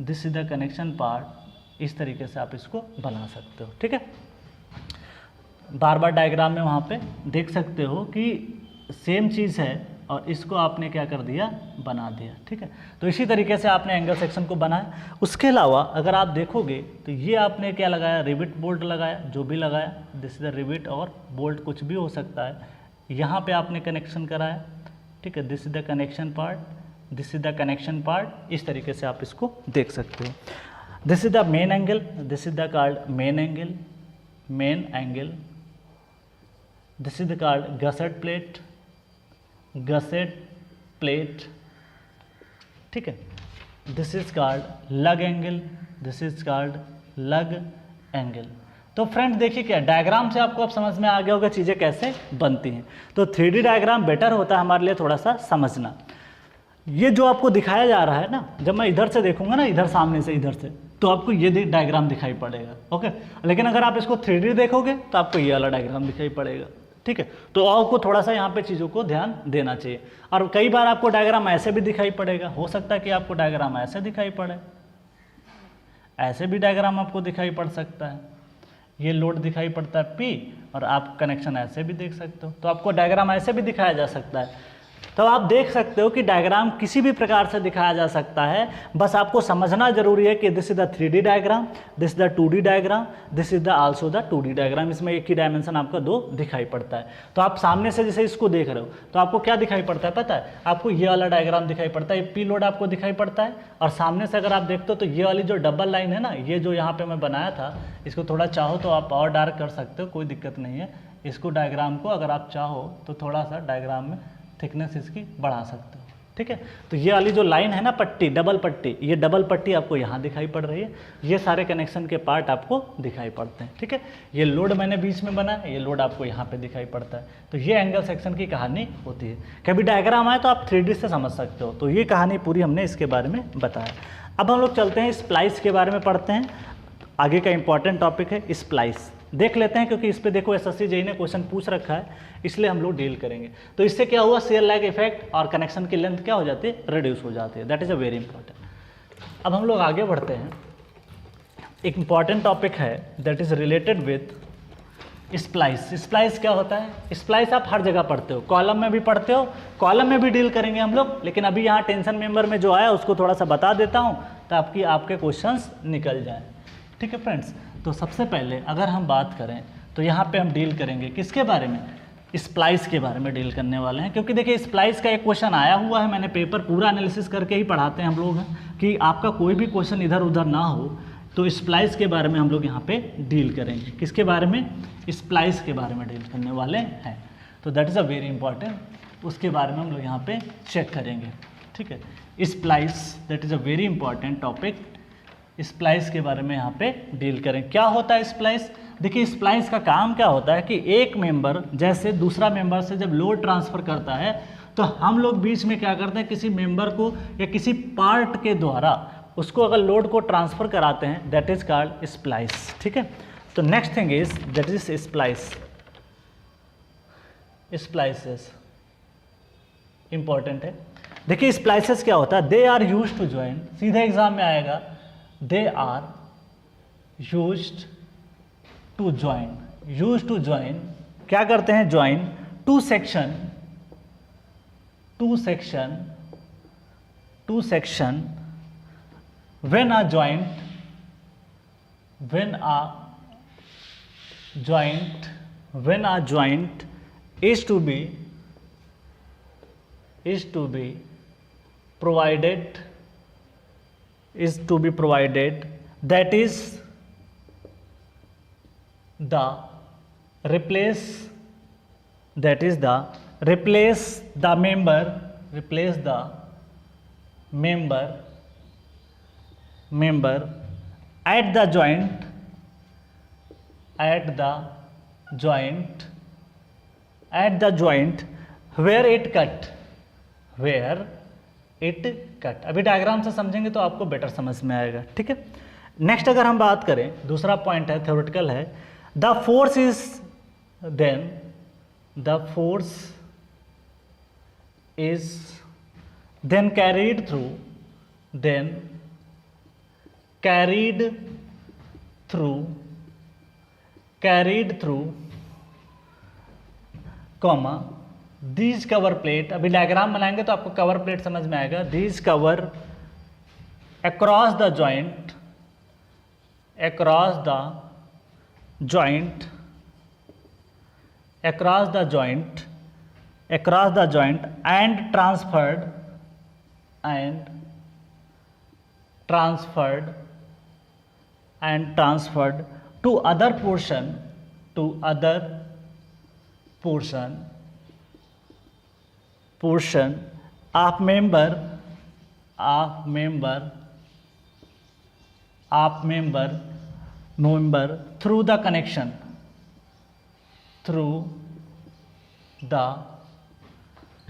this is the connection part, इस तरीके से आप इसको बना सकते हो, ठीक है। बार बार डायग्राम में वहाँ पे देख सकते हो कि सेम चीज़ है और इसको आपने क्या कर दिया, बना दिया, ठीक है। तो इसी तरीके से आपने एंगल सेक्शन को बनाया। उसके अलावा अगर आप देखोगे तो ये आपने क्या लगाया, रिविट बोल्ट लगाया, जो भी लगाया, दिस इज द रिविट और बोल्ट कुछ भी हो सकता है। यहाँ पे आपने कनेक्शन कराया, ठीक है, this is the connection part, this is the connection part. इस तरीके से आप इसको देख सकते हो। This is the main angle, this is the called main angle, main angle. This is the called gusset plate, gusset plate, ठीक है। This is called lug angle, this is called lug angle. तो friend देखिए क्या diagram से आपको अब समझ में आ गया होगा चीज़ें कैसे बनती हैं। तो 3D डायग्राम बेटर होता है हमारे लिए थोड़ा सा समझना। ये जो आपको दिखाया जा रहा है ना, जब मैं इधर से देखूंगा ना, इधर सामने से इधर से, तो आपको ये डायग्राम दिखाई पड़ेगा, ओके। लेकिन अगर आप इसको 3D देखोगे तो आपको ये वाला डायग्राम दिखाई पड़ेगा, ठीक है। तो आपको थोड़ा सा यहाँ पे चीज़ों को ध्यान देना चाहिए। और कई बार आपको डायग्राम ऐसे भी दिखाई पड़ेगा, हो सकता है कि आपको डायग्राम ऐसे दिखाई पड़े, ऐसे भी डायग्राम आपको दिखाई पड़ सकता है। ये लोड दिखाई पड़ता है P और आप कनेक्शन ऐसे भी देख सकते हो, तो आपको डायग्राम ऐसे भी दिखाया जा सकता है। तो आप देख सकते हो कि डायग्राम किसी भी प्रकार से दिखाया जा सकता है, बस आपको समझना जरूरी है कि this is the 3D diagram, this is the 2D diagram, this is the also the 2D diagram. इसमें एक ही डायमेंशन आपका 2 दिखाई पड़ता है। तो आप सामने से जैसे इसको देख रहे हो तो आपको क्या दिखाई पड़ता है पता है, आपको ये वाला डायग्राम दिखाई पड़ता है, P लोड आपको दिखाई पड़ता है। और सामने से अगर आप देखते हो तो ये वाली जो डबल लाइन है ना, ये जो यहाँ पे मैं बनाया था, इसको थोड़ा चाहो तो आप और डार्क कर सकते हो, कोई दिक्कत नहीं है। इसको डायग्राम को अगर आप चाहो तो थोड़ा सा डायग्राम में थिकनेस इसकी बढ़ा सकते हो, ठीक है। तो ये वाली जो लाइन है ना पट्टी, डबल पट्टी, ये डबल पट्टी आपको यहाँ दिखाई पड़ रही है। ये सारे कनेक्शन के पार्ट आपको दिखाई पड़ते हैं, ठीक है। ये लोड मैंने बीच में बना है, ये लोड आपको यहाँ पे दिखाई पड़ता है। तो ये एंगल सेक्शन की कहानी होती है। कभी डायग्राम आए तो आप 3D से समझ सकते हो। तो ये कहानी पूरी हमने इसके बारे में बताया। अब हम लोग चलते हैं स्प्लाइस के बारे में पढ़ते हैं। आगे का इंपॉर्टेंट टॉपिक है स्प्लाइस, देख लेते हैं, क्योंकि इस पे देखो SSC JEE ने क्वेश्चन पूछ रखा है, इसलिए हम लोग डील करेंगे। तो इससे क्या हुआ, शेयर लैग इफेक्ट और कनेक्शन की लेंथ क्या हो जाती है, रिड्यूस हो जाती है। That is a very important. अब हम लोग आगे बढ़ते हैं। एक इंपॉर्टेंट टॉपिक है that is related with splice. Splice क्या होता है, स्प्लाइस आप हर जगह पढ़ते हो, कॉलम में भी पढ़ते हो, कॉलम में भी डील करेंगे हम लोग। लेकिन अभी यहाँ टेंशन मेंबर में जो आया उसको थोड़ा सा बता देता हूँ ताकि आपके क्वेश्चंस निकल जाए, ठीक है फ्रेंड्स। तो सबसे पहले अगर हम बात करें तो यहाँ पे हम डील करेंगे किसके बारे में, स्प्लाइस के बारे में डील करने वाले हैं। क्योंकि देखिए स्प्लाइस का एक क्वेश्चन आया हुआ है, मैंने पेपर पूरा एनालिसिस करके ही पढ़ाते हैं हम लोग, कि आपका कोई भी क्वेश्चन इधर उधर ना हो। तो स्प्लाइस के बारे में हम लोग यहाँ पे डील करेंगे। किसके बारे में, स्प्लाइस के बारे में डील करने वाले हैं। तो that is a very important, उसके बारे में हम लोग यहाँ पे चेक करेंगे। ठीक है। Splice, that is a very important topic. Splice के बारे में यहाँ पे डील करें। क्या होता है स्प्लाइस? देखिए स्प्लाइस का काम क्या होता है कि एक मेंबर जैसे दूसरा मेंबर से जब लोड ट्रांसफ़र करता है तो हम लोग बीच में क्या करते हैं, किसी मेंबर को या किसी पार्ट के द्वारा उसको अगर लोड को ट्रांसफ़र कराते हैं, दैट इज़ कॉल्ड स्प्लाइस। ठीक है। तो next thing is that is splice. Splices important है। देखिए स्प्लाइसेस क्या होता है, they are used to join, सीधे एग्जाम में आएगा, they are used to join. Used to join क्या करते हैं, join to section when a joint is to be provided, that is the replace the member at the joint where it cut। अभी diagram से समझेंगे तो आपको better समझ में आएगा। ठीक है। नेक्स्ट अगर हम बात करें, दूसरा पॉइंट है थ्योरेटिकल है, the force is then carried through comma these cover plate। अभी डायग्राम बनाएंगे तो आपको कवर प्लेट समझ में आएगा। these cover across the joint and transferred to other portion of member through the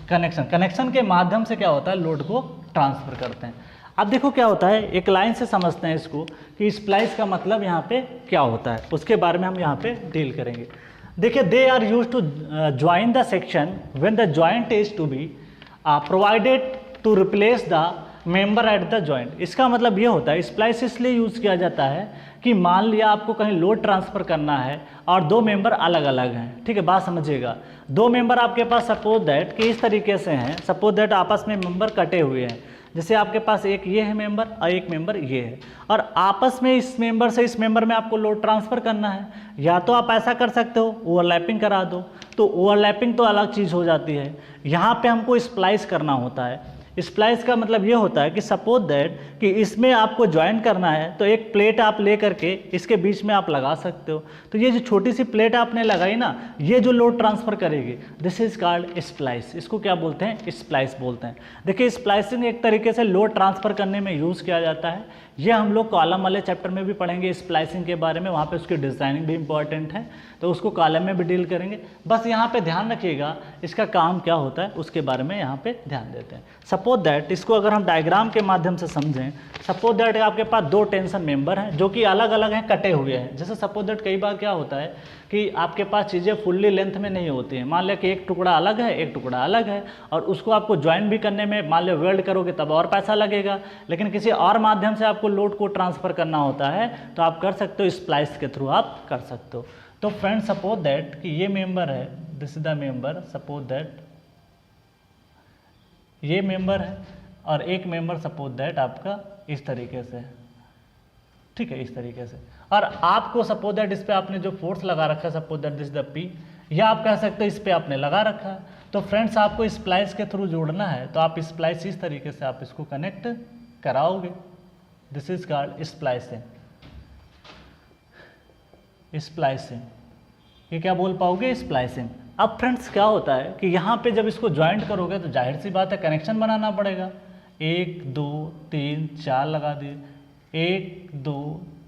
connection के माध्यम से क्या होता है, लोड को ट्रांसफर करते हैं। अब देखो क्या होता है, एक लाइन से समझते हैं इसको कि स्प्लाइस का मतलब यहाँ पे क्या होता है, उसके बारे में हम यहाँ पे डील करेंगे। देखिए they are used to join the section when the joint is to be provided to replace the member at the joint. इसका मतलब ये होता है, स्प्लाइस इसलिए यूज़ किया जाता है कि मान लिया आपको कहीं लोड ट्रांसफ़र करना है और दो मेंबर अलग अलग हैं। ठीक है, बात समझिएगा। दो मेंबर आपके पास सपोज दैट कि इस तरीके से हैं, सपोज दैट आपस में मेंबर कटे हुए हैं। जैसे आपके पास एक ये है मेंबर और एक मेंबर ये है, और आपस में इस मेंबर से इस मेंबर में आपको लोड ट्रांसफ़र करना है। या तो आप ऐसा कर सकते हो, ओवरलैपिंग करा दो, तो ओवरलैपिंग तो अलग चीज़ हो जाती है। यहाँ पे हमको स्प्लाइस करना होता है। स्प्लाइस का मतलब ये होता है कि सपोज दैट कि इसमें आपको ज्वाइन करना है, तो एक प्लेट आप ले करके इसके बीच में आप लगा सकते हो। तो ये जो छोटी सी प्लेट आपने लगाई ना, ये जो लोड ट्रांसफ़र करेगी, दिस इज़ कॉल्ड स्प्लाइस। इसको क्या बोलते हैं, स्प्लाइस बोलते हैं। देखिए स्प्लाइसिंग एक तरीके से लोड ट्रांसफ़र करने में यूज़ किया जाता है। ये हम लोग कॉलम वाले चैप्टर में भी पढ़ेंगे स्प्लाइसिंग के बारे में, वहाँ पे उसकी डिज़ाइनिंग भी इंपॉर्टेंट है, तो उसको कॉलम में भी डील करेंगे। बस यहाँ पे ध्यान रखिएगा इसका काम क्या होता है, उसके बारे में यहाँ पे ध्यान देते हैं। सपोज दैट इसको अगर हम डायग्राम के माध्यम से समझें, सपोज दैट आपके पास दो टेंशन मेंबर हैं जो कि अलग अलग हैं, कटे हुए हैं। जैसे सपोज दैट कई बार क्या होता है कि आपके पास चीज़ें फुल्ली लेंथ में नहीं होती हैं। मान लिया कि एक टुकड़ा अलग है, एक टुकड़ा अलग है, और उसको आपको ज्वाइन भी करने में मान लिया वेल्ड करोगे तब और पैसा लगेगा, लेकिन किसी और माध्यम से आपको लोड को ट्रांसफ़र करना होता है तो आप कर सकते हो, स्प्लाइस के थ्रू आप कर सकते हो। तो फ्रेंड सपोज दैट कि ये मेंबर है, this is the member, suppose that ये मेंबर है और एक मेंबर सपोज दैट आपका इस तरीके से, ठीक है, इस तरीके से। और आपको सपोज दैट इस पे आपने जो फोर्स लगा रखा है, suppose that this the P, या आप कह सकते हो इस पे आपने लगा रखा है। तो फ्रेंड्स आपको स्प्लाइस के थ्रू जोड़ना है, तो आप स्प्लाइस इस तरीके से आप इसको कनेक्ट कराओगे। This is called splicing. Splicing ये क्या बोल पाओगे, स्प्लाइसिंग। अब फ्रेंड्स क्या होता है कि यहाँ पे जब इसको ज्वाइंट करोगे तो जाहिर सी बात है कनेक्शन बनाना पड़ेगा। 1 2 3 4 लगा दिए, 1 2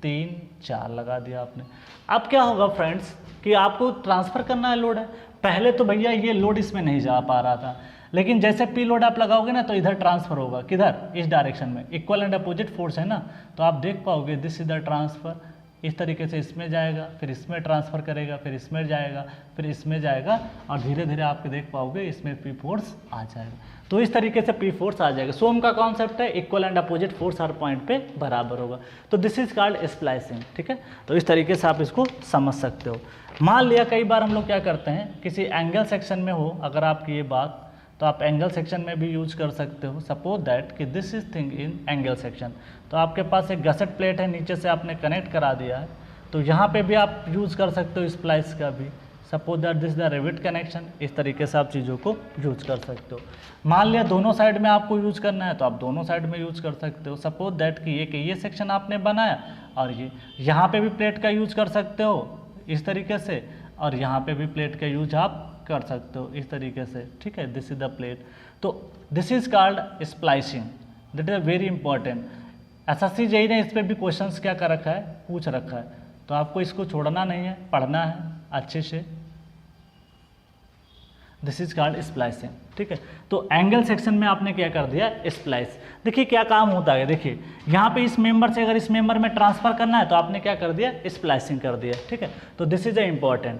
3 4 लगा दिया आपने। अब क्या होगा फ्रेंड्स कि आपको ट्रांसफ़र करना है लोड है। पहले तो भैया ये लोड इसमें नहीं जा पा रहा था, लेकिन जैसे पी लोड आप लगाओगे ना तो इधर ट्रांसफ़र होगा, किधर, इस डायरेक्शन में, इक्वल एंड अपोजिट फोर्स है ना, तो आप देख पाओगे दिस इज द ट्रांसफ़र, इस तरीके से इसमें जाएगा, फिर इसमें ट्रांसफ़र करेगा, फिर इसमें जाएगा, फिर इसमें जाएगा, और धीरे धीरे आपके देख पाओगे इसमें पी फोर्स आ जाएगा। तो इस तरीके से पी फोर्स आ जाएगा। सोम का कॉन्सेप्ट है equal and opposite force her point पे बराबर होगा, तो दिस इज कॉल्ड स्प्लाइसिंग, ठीक है। तो इस तरीके से आप इसको समझ सकते हो। मान लिया कई बार हम लोग क्या करते हैं, किसी एंगल सेक्शन में हो अगर आपकी ये बात, तो आप एंगल सेक्शन में भी यूज कर सकते हो। सपोज दैट कि this is thing in angle section, तो आपके पास एक गसेट प्लेट है, नीचे से आपने कनेक्ट करा दिया है, तो यहाँ पे भी आप यूज़ कर सकते हो स्प्लाइस का भी। Suppose that this the rivet connection, इस तरीके से आप चीज़ों को यूज कर सकते हो। मान लिया दोनों साइड में आपको यूज करना है तो आप दोनों साइड में यूज कर सकते हो। सपोज दैट कि ये सेक्शन आपने बनाया और ये यहाँ पे भी प्लेट का यूज कर सकते हो इस तरीके से, और यहाँ पे भी प्लेट का यूज आप कर सकते हो इस तरीके से, ठीक है। दिस इज द प्लेट, तो this is called splicing, that is very important. SSC JEE ने इस पर भी क्वेश्चंस क्या कर रखा है, पूछ रखा है, तो आपको इसको छोड़ना नहीं है, पढ़ना है अच्छे से। दिस इज कॉल्ड स्प्लाइसिंग, ठीक है। तो एंगल सेक्शन में आपने क्या कर दिया, स्प्लाइस। देखिए क्या काम होता है, देखिए यहाँ पे इस मेंबर से अगर इस मेंबर में ट्रांसफर करना है तो आपने क्या कर दिया, स्प्लाइसिंग कर दिया, ठीक है। तो दिस इज ए इम्पॉर्टेंट।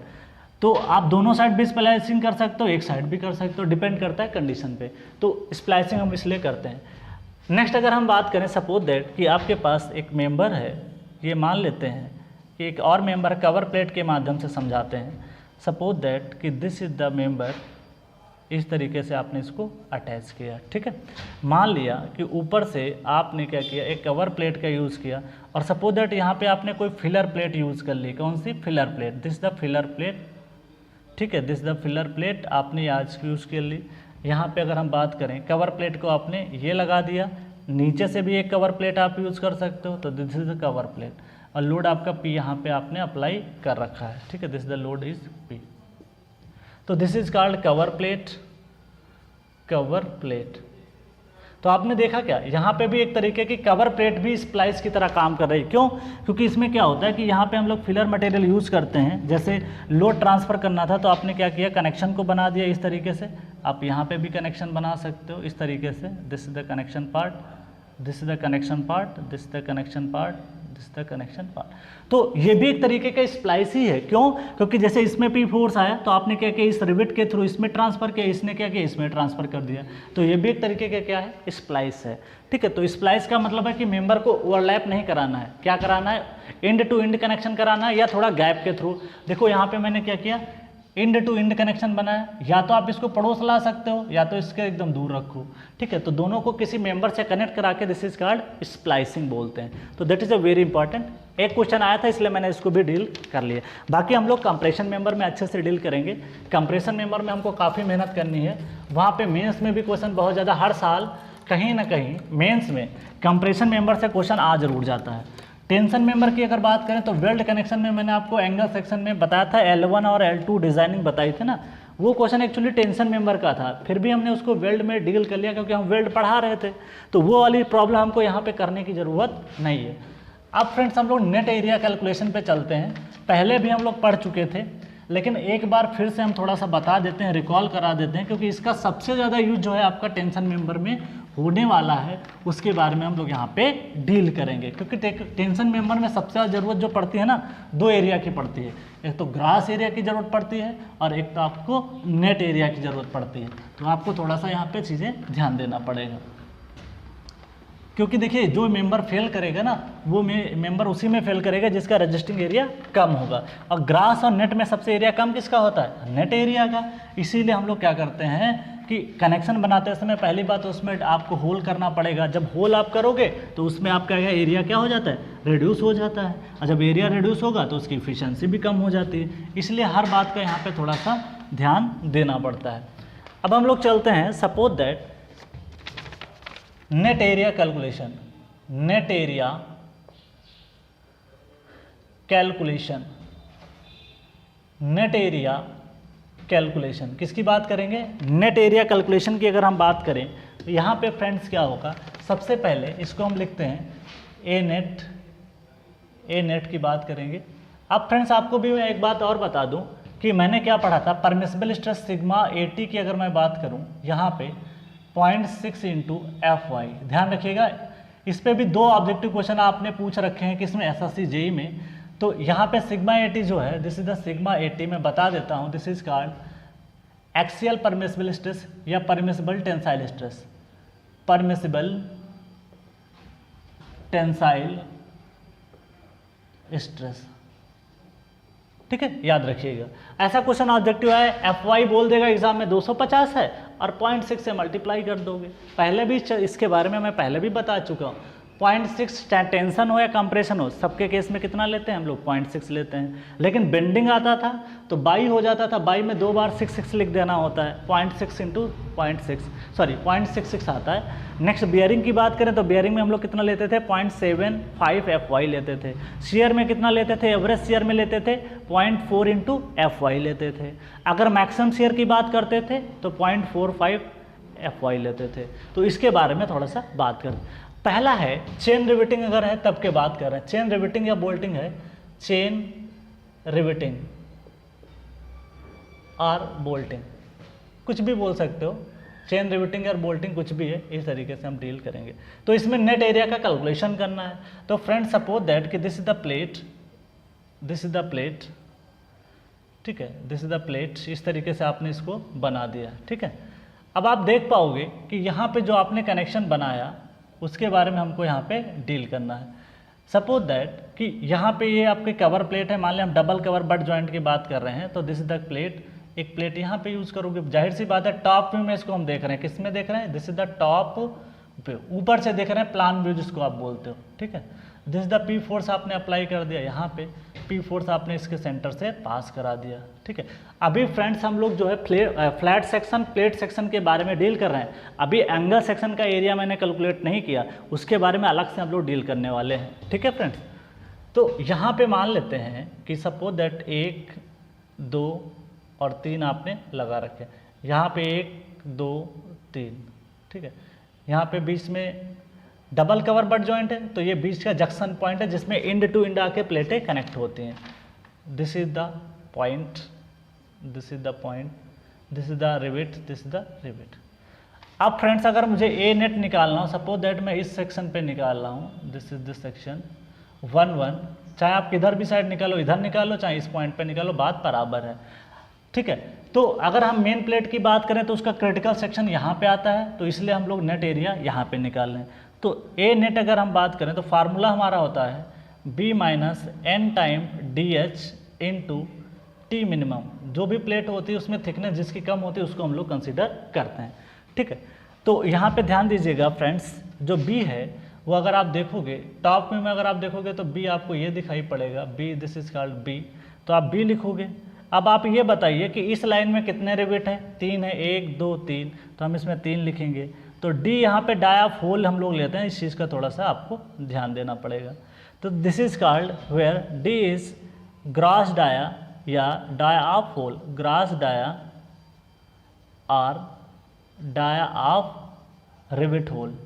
तो आप दोनों साइड भी स्प्लाइसिंग कर सकते हो, एक साइड भी कर सकते हो, डिपेंड करता है कंडीशन पे। तो स्प्लाइसिंग हम इसलिए करते हैं। नेक्स्ट अगर हम बात करें, सपोज दैट कि आपके पास एक मेंबर है, ये मान लेते हैं कि एक और मेंबर कवर प्लेट के माध्यम से समझाते हैं। सपोज दैट कि दिस इज द मेंबर, इस तरीके से आपने इसको अटैच किया, ठीक है। मान लिया कि ऊपर से आपने क्या किया, एक कवर प्लेट का यूज़ किया, और सपोज दैट यहाँ पे आपने कोई फिलर प्लेट यूज़ कर ली। कौन सी, filler plate, this the filler plate, ठीक है। दिस द फिलर प्लेट आपने आज यूज़ कर ली। यहाँ पे अगर हम बात करें, कवर प्लेट को आपने ये लगा दिया, नीचे से भी एक कवर प्लेट आप यूज़ कर सकते हो, तो this is the cover plate, और लोड आपका पी यहाँ पे आपने अप्लाई कर रखा है, ठीक है। This the load is P, तो this is called cover plate, cover plate. तो आपने देखा क्या, यहाँ पे भी एक तरीके की कवर प्लेट भी स्प्लाइस की तरह काम कर रही है। क्यों, क्योंकि इसमें क्या होता है कि यहाँ पे हम लोग फिलर मटेरियल यूज़ करते हैं। जैसे लोड ट्रांसफ़र करना था तो आपने क्या किया, कनेक्शन को बना दिया इस तरीके से। आप यहाँ पे भी कनेक्शन बना सकते हो इस तरीके से, this is the connection part, this is the connection part, this is the connection part, this the connection part. तो ये भी एक तरीके का स्प्लाइस ही है। क्यों, क्योंकि जैसे इसमें पी फोर्स आया तो आपने क्या किया, इस रिवेट के थ्रू इसमें ट्रांसफर किया, इसने क्या किया, इसमें ट्रांसफर कर दिया। तो ये भी एक तरीके का क्या है, स्प्लाइस है, ठीक है। तो स्प्लाइस का मतलब है कि मेंबर को ओवरलैप नहीं कराना है, क्या कराना है, एंड टू एंड कनेक्शन कराना है, या थोड़ा गैप के थ्रू। देखो यहाँ पे मैंने क्या किया, एंड टू एंड कनेक्शन बनाया, या तो आप इसको पड़ोस ला सकते हो या तो इसके एकदम दूर रखो, ठीक है। तो दोनों को किसी मेंबर से कनेक्ट करा के दिस इज कॉल्ड स्प्लाइसिंग बोलते हैं। तो that is a very important. एक क्वेश्चन आया था इसलिए मैंने इसको भी डील कर लिया। बाकी हम लोग कंप्रेशन मेंबर में अच्छे से डील करेंगे। कंप्रेशन मेंबर में हमको काफ़ी मेहनत करनी है, वहाँ पे मेंस में भी क्वेश्चन बहुत ज़्यादा, हर साल कहीं ना कहीं मेंस में कंप्रेशन मेंबर से क्वेश्चन आ जरूर जाता है। टेंशन मेंबर की अगर बात करें तो वेल्ड कनेक्शन में मैंने आपको एंगल सेक्शन में बताया था, L1 और L2 डिजाइनिंग बताई थी ना, वो क्वेश्चन एक्चुअली टेंशन मेंबर का था, फिर भी हमने उसको वेल्ड में डील कर लिया क्योंकि हम वेल्ड पढ़ा रहे थे। तो वो वाली प्रॉब्लम हमको यहाँ पे करने की ज़रूरत नहीं है। अब फ्रेंड्स हम लोग नेट एरिया कैलकुलेशन पे चलते हैं। पहले भी हम लोग पढ़ चुके थे, लेकिन एक बार फिर से हम थोड़ा सा बता देते हैं, रिकॉल करा देते हैं, क्योंकि इसका सबसे ज़्यादा यूज जो है आपका टेंशन मेंबर में होने वाला है, उसके बारे में हम लोग यहाँ पे डील करेंगे। क्योंकि टेंशन मेंबर में सबसे ज़्यादा ज़रूरत जो पड़ती है ना, दो एरिया की पड़ती है, एक तो ग्रास एरिया की ज़रूरत पड़ती है और एक तो आपको नेट एरिया की ज़रूरत पड़ती है। तो आपको थोड़ा सा यहाँ पे चीज़ें ध्यान देना पड़ेगा, क्योंकि देखिए जो मेंबर फेल करेगा ना, वो मेंबर उसी में फेल करेगा जिसका रजिस्टिंग एरिया कम होगा। और ग्रास और नेट में सबसे एरिया कम किसका होता है, नेट एरिया का। इसीलिए हम लोग क्या करते हैं कि कनेक्शन बनाते समय पहली बात उसमें आपको होल करना पड़ेगा। जब होल आप करोगे तो उसमें आपका एरिया क्या हो जाता है, रिड्यूस हो जाता है, और जब एरिया रिड्यूस होगा तो उसकी इफिशियंसी भी कम हो जाती है। इसलिए हर बात का यहाँ पे थोड़ा सा ध्यान देना पड़ता है। अब हम लोग चलते हैं, suppose that net area calculation, net area calculation, net area calculation किसकी बात करेंगे, नेट एरिया कैलकुलेशन की अगर हम बात करें तो यहाँ पे फ्रेंड्स क्या होगा, सबसे पहले इसको हम लिखते हैं ए नेट की बात करेंगे। अब फ्रेंड्स आपको भी मैं एक बात और बता दूं कि मैंने क्या पढ़ा था, परमिसिबल स्ट्रेस सिग्मा 80 की अगर मैं बात करूं यहाँ पे 0.6 इंटू FY। ध्यान रखिएगा, इस पे भी 2 ऑब्जेक्टिव क्वेश्चन आपने पूछ रखे हैं किसमें, SSC JEE में। तो यहाँ पे सिग्मा 80 जो है, दिस इज द सिग्मा 80, मैं बता देता हूँ, this is called axial permissible stress या permissible tensile stress. Permissible tensile stress, ठीक है, याद रखिएगा। ऐसा क्वेश्चन ऑब्जेक्टिव है, FY बोल देगा एग्जाम में 250 है और 0.6 से मल्टीप्लाई कर दोगे। पहले भी इसके बारे में मैं पहले भी बता चुका हूँ। 0.6 चाहे टेंशन हो या कंप्रेशन हो, सबके केस में कितना लेते हैं हम लोग, 0.6 लेते हैं। लेकिन बेंडिंग आता था तो बाई हो जाता था, बाई में 2 बार 6 लिख देना होता है, 0.6 इंटू 0.66 आता है। नेक्स्ट बियरिंग की बात करें तो बियरिंग में हम लोग कितना लेते थे, 0.75 FY लेते थे। शेयर में कितना लेते थे, एवरेज शेयर में लेते थे 0.4 इंटू FY लेते थे। अगर मैक्सिमम शेयर की बात करते थे तो 0.45 FY लेते थे। तो इसके बारे में थोड़ा सा बात करते। पहला है चेन रिवेटिंग, अगर है तब के बात कर रहे हैं। चेन रिवेटिंग या बोल्टिंग है, चेन रिवेटिंग और बोल्टिंग, कुछ भी बोल सकते हो, चेन रिवेटिंग और बोल्टिंग कुछ भी है, इस तरीके से हम डील करेंगे। तो इसमें नेट एरिया का कैलकुलेशन करना है। तो फ्रेंड सपोज दैट कि this is the plate, this is the plate, ठीक है, दिस इज द प्लेट, इस तरीके से आपने इसको बना दिया, ठीक है। अब आप देख पाओगे कि यहाँ पे जो आपने कनेक्शन बनाया उसके बारे में हमको यहाँ पे डील करना है। सपोज दैट कि यहाँ पे ये आपके कवर प्लेट है, मान लिया हम डबल कवर बट जॉइंट की बात कर रहे हैं, तो दिस इज द प्लेट, एक प्लेट यहाँ पे यूज़ करोगे। जाहिर सी बात है टॉप व्यू में इसको हम देख रहे हैं, किस में देख रहे हैं, this is the top view, ऊपर से देख रहे हैं, प्लान व्यू जिसको आप बोलते हो, ठीक है। This is the P force आपने अप्लाई कर दिया यहाँ पे, P फोर्स आपने इसके सेंटर से पास करा दिया, ठीक है। अभी फ्रेंड्स हम लोग जो है फ्लैट सेक्शन, प्लेट सेक्शन के बारे में डील कर रहे हैं। अभी एंगल सेक्शन का एरिया मैंने कैलकुलेट नहीं किया, उसके बारे में अलग से हम लोग डील करने वाले हैं, ठीक है फ्रेंड्स। तो यहाँ पे मान लेते हैं कि सपोज दैट 1, 2 और 3 आपने लगा रखे, यहाँ पे 1, 2, 3, ठीक है। यहाँ पे बीच में डबल कवर बट जॉइंट है, तो ये बीच का जंक्शन पॉइंट है जिसमें इंड टू इंड आके प्लेटें कनेक्ट होती हैं। This is the point, this is the point, this is the rivet, this is the rivet. अब फ्रेंड्स अगर मुझे ए नेट निकालना हो, सपोज दैट मैं इस सेक्शन पे निकाल रहा हूँ, दिस इज दिस सेक्शन 1, 1, चाहे आप किधर भी साइड निकालो, इधर निकालो चाहे इस पॉइंट पे निकालो, बात बराबर है, ठीक है। तो अगर हम मेन प्लेट की बात करें तो उसका क्रिटिकल सेक्शन यहाँ पे आता है, तो इसलिए हम लोग नेट एरिया यहाँ पे निकाल रहे हैं। तो ए नेट अगर हम बात करें तो फार्मूला हमारा होता है B minus N time DH into T minimum. जो भी प्लेट होती है उसमें थिकनेस जिसकी कम होती है उसको हम लोग कंसिडर करते हैं, ठीक है। तो यहाँ पे ध्यान दीजिएगा फ्रेंड्स, जो B है वो अगर आप देखोगे टॉप में अगर आप देखोगे तो B आपको ये दिखाई पड़ेगा, B, this is called B, तो आप B लिखोगे। अब आप ये बताइए कि इस लाइन में कितने रिवेट हैं, 3 है, 1, 2, 3, तो हम इसमें 3 लिखेंगे। तो D यहाँ पे डाया फोल हम लोग लेते हैं, इस चीज़ का थोड़ा सा आपको ध्यान देना पड़ेगा। तो this is called where D is gross dia या dia of hole, gross dia और डाया ऑफ रिवेट होल,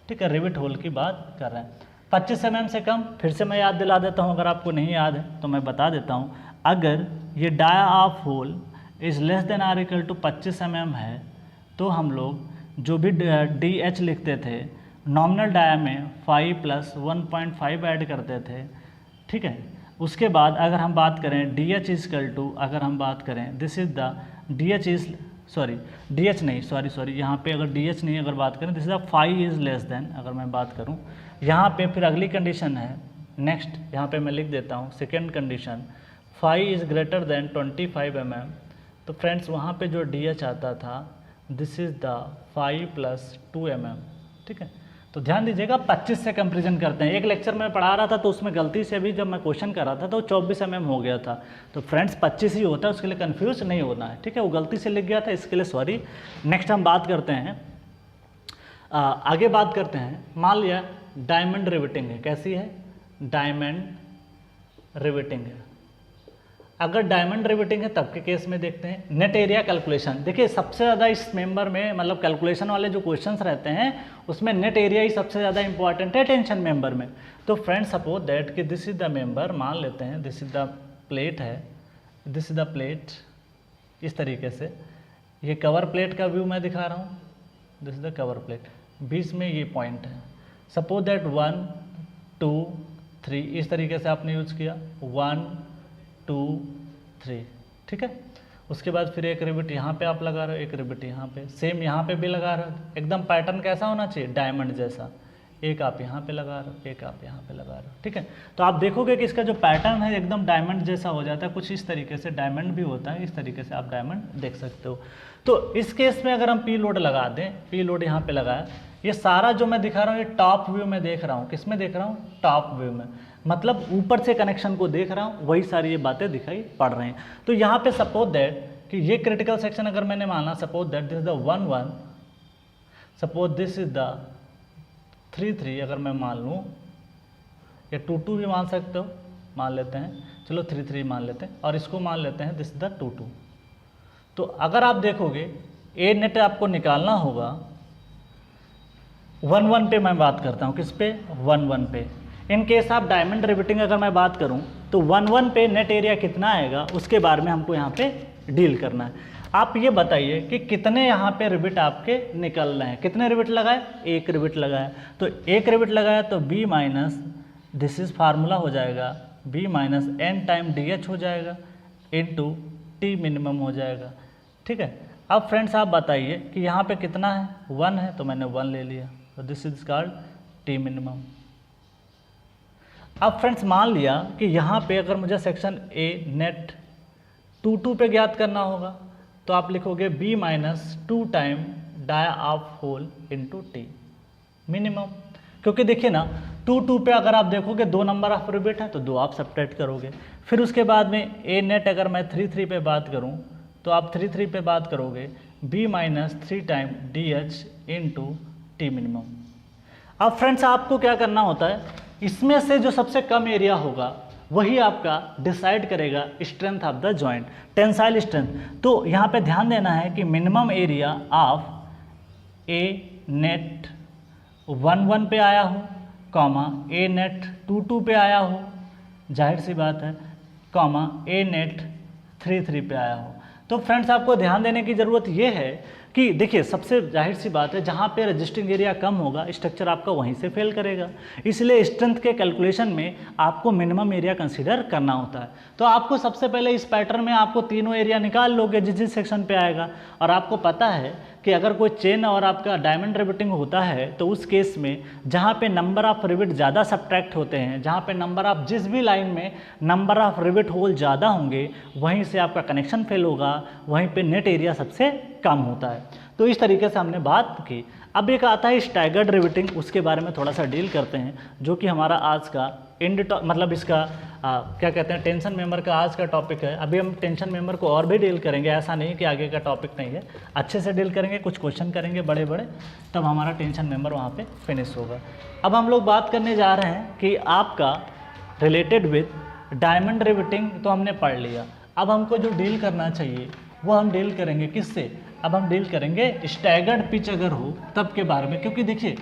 ठीक है, रिवेट होल की बात कर रहे हैं। 25 mm से कम, फिर से मैं याद दिला देता हूँ, अगर आपको नहीं याद है तो मैं बता देता हूँ। अगर ये dia of hole is less than or equal to 25 mm है तो हम लोग जो भी DH लिखते थे नॉमिनल डाया में 5 प्लस 1.5 ऐड करते थे, ठीक है। उसके बाद अगर हम बात करें DH इजकल टू, अगर हम बात करें this is the DH is DH नहीं, सॉरी यहाँ पे अगर DH नहीं अगर बात करें this is the 5 is less then, अगर मैं बात करूँ यहाँ पे फिर अगली कंडीशन है नेक्स्ट, यहाँ पे मैं लिख देता हूँ second condition 5 is greater then 25 mm। तो फ्रेंड्स वहाँ पे जो DH आता था this is the 5 plus 2 mm, ठीक है। तो ध्यान दीजिएगा 25 से कंपेरिजन करते हैं। एक लेक्चर में पढ़ा रहा था तो उसमें गलती से भी जब मैं क्वेश्चन कर रहा था तो 24 mm हो गया था, तो फ्रेंड्स 25 ही होता है, उसके लिए कंफ्यूज नहीं होना है, ठीक है। वो गलती से लिख गया था, इसके लिए सॉरी। नेक्स्ट हम बात करते हैं, आगे बात करते हैं। मान लिया डायमंड रिवेटिंग है, कैसी है, डायमंड रिवेटिंग है। अगर डायमंड रिवेटिंग है तब के केस में देखते हैं नेट एरिया कैलकुलेशन। देखिए सबसे ज़्यादा इस मेंबर में मतलब कैलकुलेशन वाले जो क्वेश्चंस रहते हैं उसमें नेट एरिया ही सबसे ज़्यादा इंपॉर्टेंट है टेंशन मेंबर में। तो फ्रेंड्स सपोज दैट कि दिस इज द मेंबर, मान लेते हैं दिस इज द प्लेट है, दिस इज द प्लेट, इस तरीके से ये कवर प्लेट का व्यू मैं दिखा रहा हूँ, this is the cover plate, बीच में ये पॉइंट है। सपोज दैट 1 2 3 इस तरीके से आपने यूज़ किया 1 2 3, ठीक है। उसके बाद फिर एक रिबिट यहाँ पे आप लगा रहे हो, एक रिबिट यहाँ पे, सेम यहाँ पे भी लगा रहे हो। एकदम पैटर्न कैसा होना चाहिए, डायमंड जैसा। एक आप यहाँ पे लगा रहे हो, एक आप यहाँ पे लगा रहे हो, ठीक है। तो आप देखोगे कि इसका जो पैटर्न है एकदम डायमंड जैसा हो जाता है, कुछ इस तरीके से डायमंड भी होता है, इस तरीके से आप डायमंड देख सकते हो। तो इस केस में अगर हम पी लोड लगा दें, पी लोड यहाँ पे लगाया, ये सारा जो मैं दिखा रहा हूँ ये टॉप व्यू में देख रहा हूँ। किस में देख रहा हूँ, टॉप व्यू में, मतलब ऊपर से कनेक्शन को देख रहा हूँ, वही सारी ये बातें दिखाई पड़ रही हैं। तो यहाँ पे सपोज दैट कि ये क्रिटिकल सेक्शन अगर मैंने माना, suppose that this is the 1 1, suppose this is the 3 3, अगर मैं मान लूँ, या 2 2 भी मान सकते हो, मान लेते हैं, चलो 3 3 मान लेते हैं, और इसको मान लेते हैं दिस इज द 2 2। तो अगर आप देखोगे ए नेट आपको निकालना होगा 1 1 पे, मैं बात करता हूँ किस पे, 1 1 पे। इन केस आप डायमंड रिबिटिंग अगर मैं बात करूँ तो 1 1 पे नेट एरिया कितना आएगा उसके बारे में हमको यहाँ पे डील करना है। आप ये बताइए कि कितने यहाँ पे रिबिट आपके निकल रहे हैं, कितने रिबिट लगाए, एक रिबिट लगाया। तो एक रिबिट लगाया तो B minus, this is formula हो जाएगा, B minus N time D H हो जाएगा इनटू टी मिनिमम हो जाएगा, ठीक है। अब फ्रेंड्स आप बताइए कि यहाँ पे कितना है, 1 है, तो मैंने 1 ले लिया, तो this is called T minimum. अब फ्रेंड्स मान लिया कि यहाँ पे अगर मुझे सेक्शन ए नेट 2 2 पे ज्ञात करना होगा, तो आप लिखोगे b minus 2 time dia of hole into T minimum. क्योंकि देखिए ना 2 2 पे अगर आप देखोगे 2 नंबर ऑफ रिबिट है तो 2 आप सब्ट्रैक्ट करोगे। फिर उसके बाद में ए नेट अगर मैं 3 3 पे बात करूँ तो आप 3 3 पे बात करोगे b minus 3 time D H into T minimum. अब फ्रेंड्स आपको क्या करना होता है, इसमें से जो सबसे कम एरिया होगा वही आपका डिसाइड करेगा strength of the joint, tensile strength. तो यहाँ पे ध्यान देना है कि minimum area of A net 1 1 पे आया हो, कॉमा ए नेट 2 2 पे आया हो, जाहिर सी बात है, कॉमा ए नेट 3 3 पे आया हो। तो फ्रेंड्स आपको ध्यान देने की ज़रूरत ये है कि देखिए सबसे जाहिर सी बात है, जहाँ पे रजिस्टिंग एरिया कम होगा स्ट्रक्चर आपका वहीं से फेल करेगा। इसलिए स्ट्रेंथ के कैलकुलेशन में आपको मिनिमम एरिया कंसीडर करना होता है। तो आपको सबसे पहले इस पैटर्न में आपको तीनों एरिया निकाल लोगे जिस जिस सेक्शन पे आएगा। और आपको पता है कि अगर कोई चेन और आपका डायमंड रिबिटिंग होता है तो उस केस में जहाँ पे नंबर ऑफ रिबिट ज़्यादा सब्ट्रैक्ट होते हैं, जहाँ पे नंबर ऑफ जिस भी लाइन में नंबर ऑफ रिबिट होल ज़्यादा होंगे वहीं से आपका कनेक्शन फेल होगा, वहीं पे नेट एरिया सबसे कम होता है। तो इस तरीके से हमने बात की। अब एक आता है स्टैगर्ड रिबिटिंग, उसके बारे में थोड़ा सा डील करते हैं, जो कि हमारा आज का मतलब इसका क्या कहते हैं टेंशन मेंबर का आज का टॉपिक है। अभी हम टेंशन मेंबर को और भी डील करेंगे, ऐसा नहीं कि आगे का टॉपिक नहीं है, अच्छे से डील करेंगे, कुछ क्वेश्चन करेंगे बड़े बड़े, तब हमारा टेंशन मेंबर वहाँ पे फिनिश होगा। अब हम लोग बात करने जा रहे हैं कि आपका रिलेटेड विथ डायमंड रिबिटिंग तो हमने पढ़ लिया। अब हमको जो डील करना चाहिए वो हम डील करेंगे किससे, अब हम डील करेंगे स्टैगर्ड पिच अगर हो तब के बारे में। क्योंकि देखिए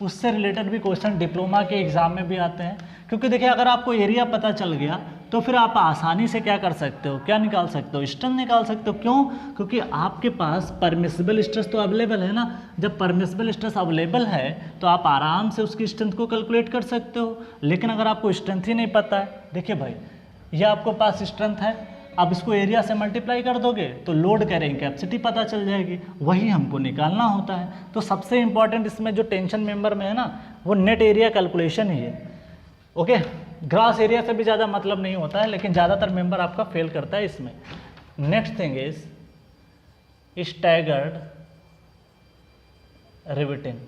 उससे रिलेटेड भी क्वेश्चन डिप्लोमा के एग्ज़ाम में भी आते हैं। क्योंकि देखिए अगर आपको एरिया पता चल गया तो फिर आप आसानी से क्या कर सकते हो, क्या निकाल सकते हो, स्ट्रेंथ निकाल सकते हो। क्यों? क्योंकि आपके पास परमिसिबल स्ट्रेस तो अवेलेबल है ना। जब परमिसिबल स्ट्रेस अवेलेबल है तो आप आराम से उसकी स्ट्रेंथ को कैलकुलेट कर सकते हो। लेकिन अगर आपको स्ट्रेंथ ही नहीं पता है, देखिए भाई ये आपको पास स्ट्रेंथ है, अब इसको एरिया से मल्टीप्लाई कर दोगे तो लोड कैरिंग कैपेसिटी पता चल जाएगी, वही हमको निकालना होता है। तो सबसे इंपॉर्टेंट इसमें जो टेंशन मेंबर में है ना वो नेट एरिया कैलकुलेशन ही है। ओके, ग्रॉस एरिया से भी ज़्यादा मतलब नहीं होता है, लेकिन ज़्यादातर मेंबर आपका फेल करता है इसमें। Next thing is staggered riveting,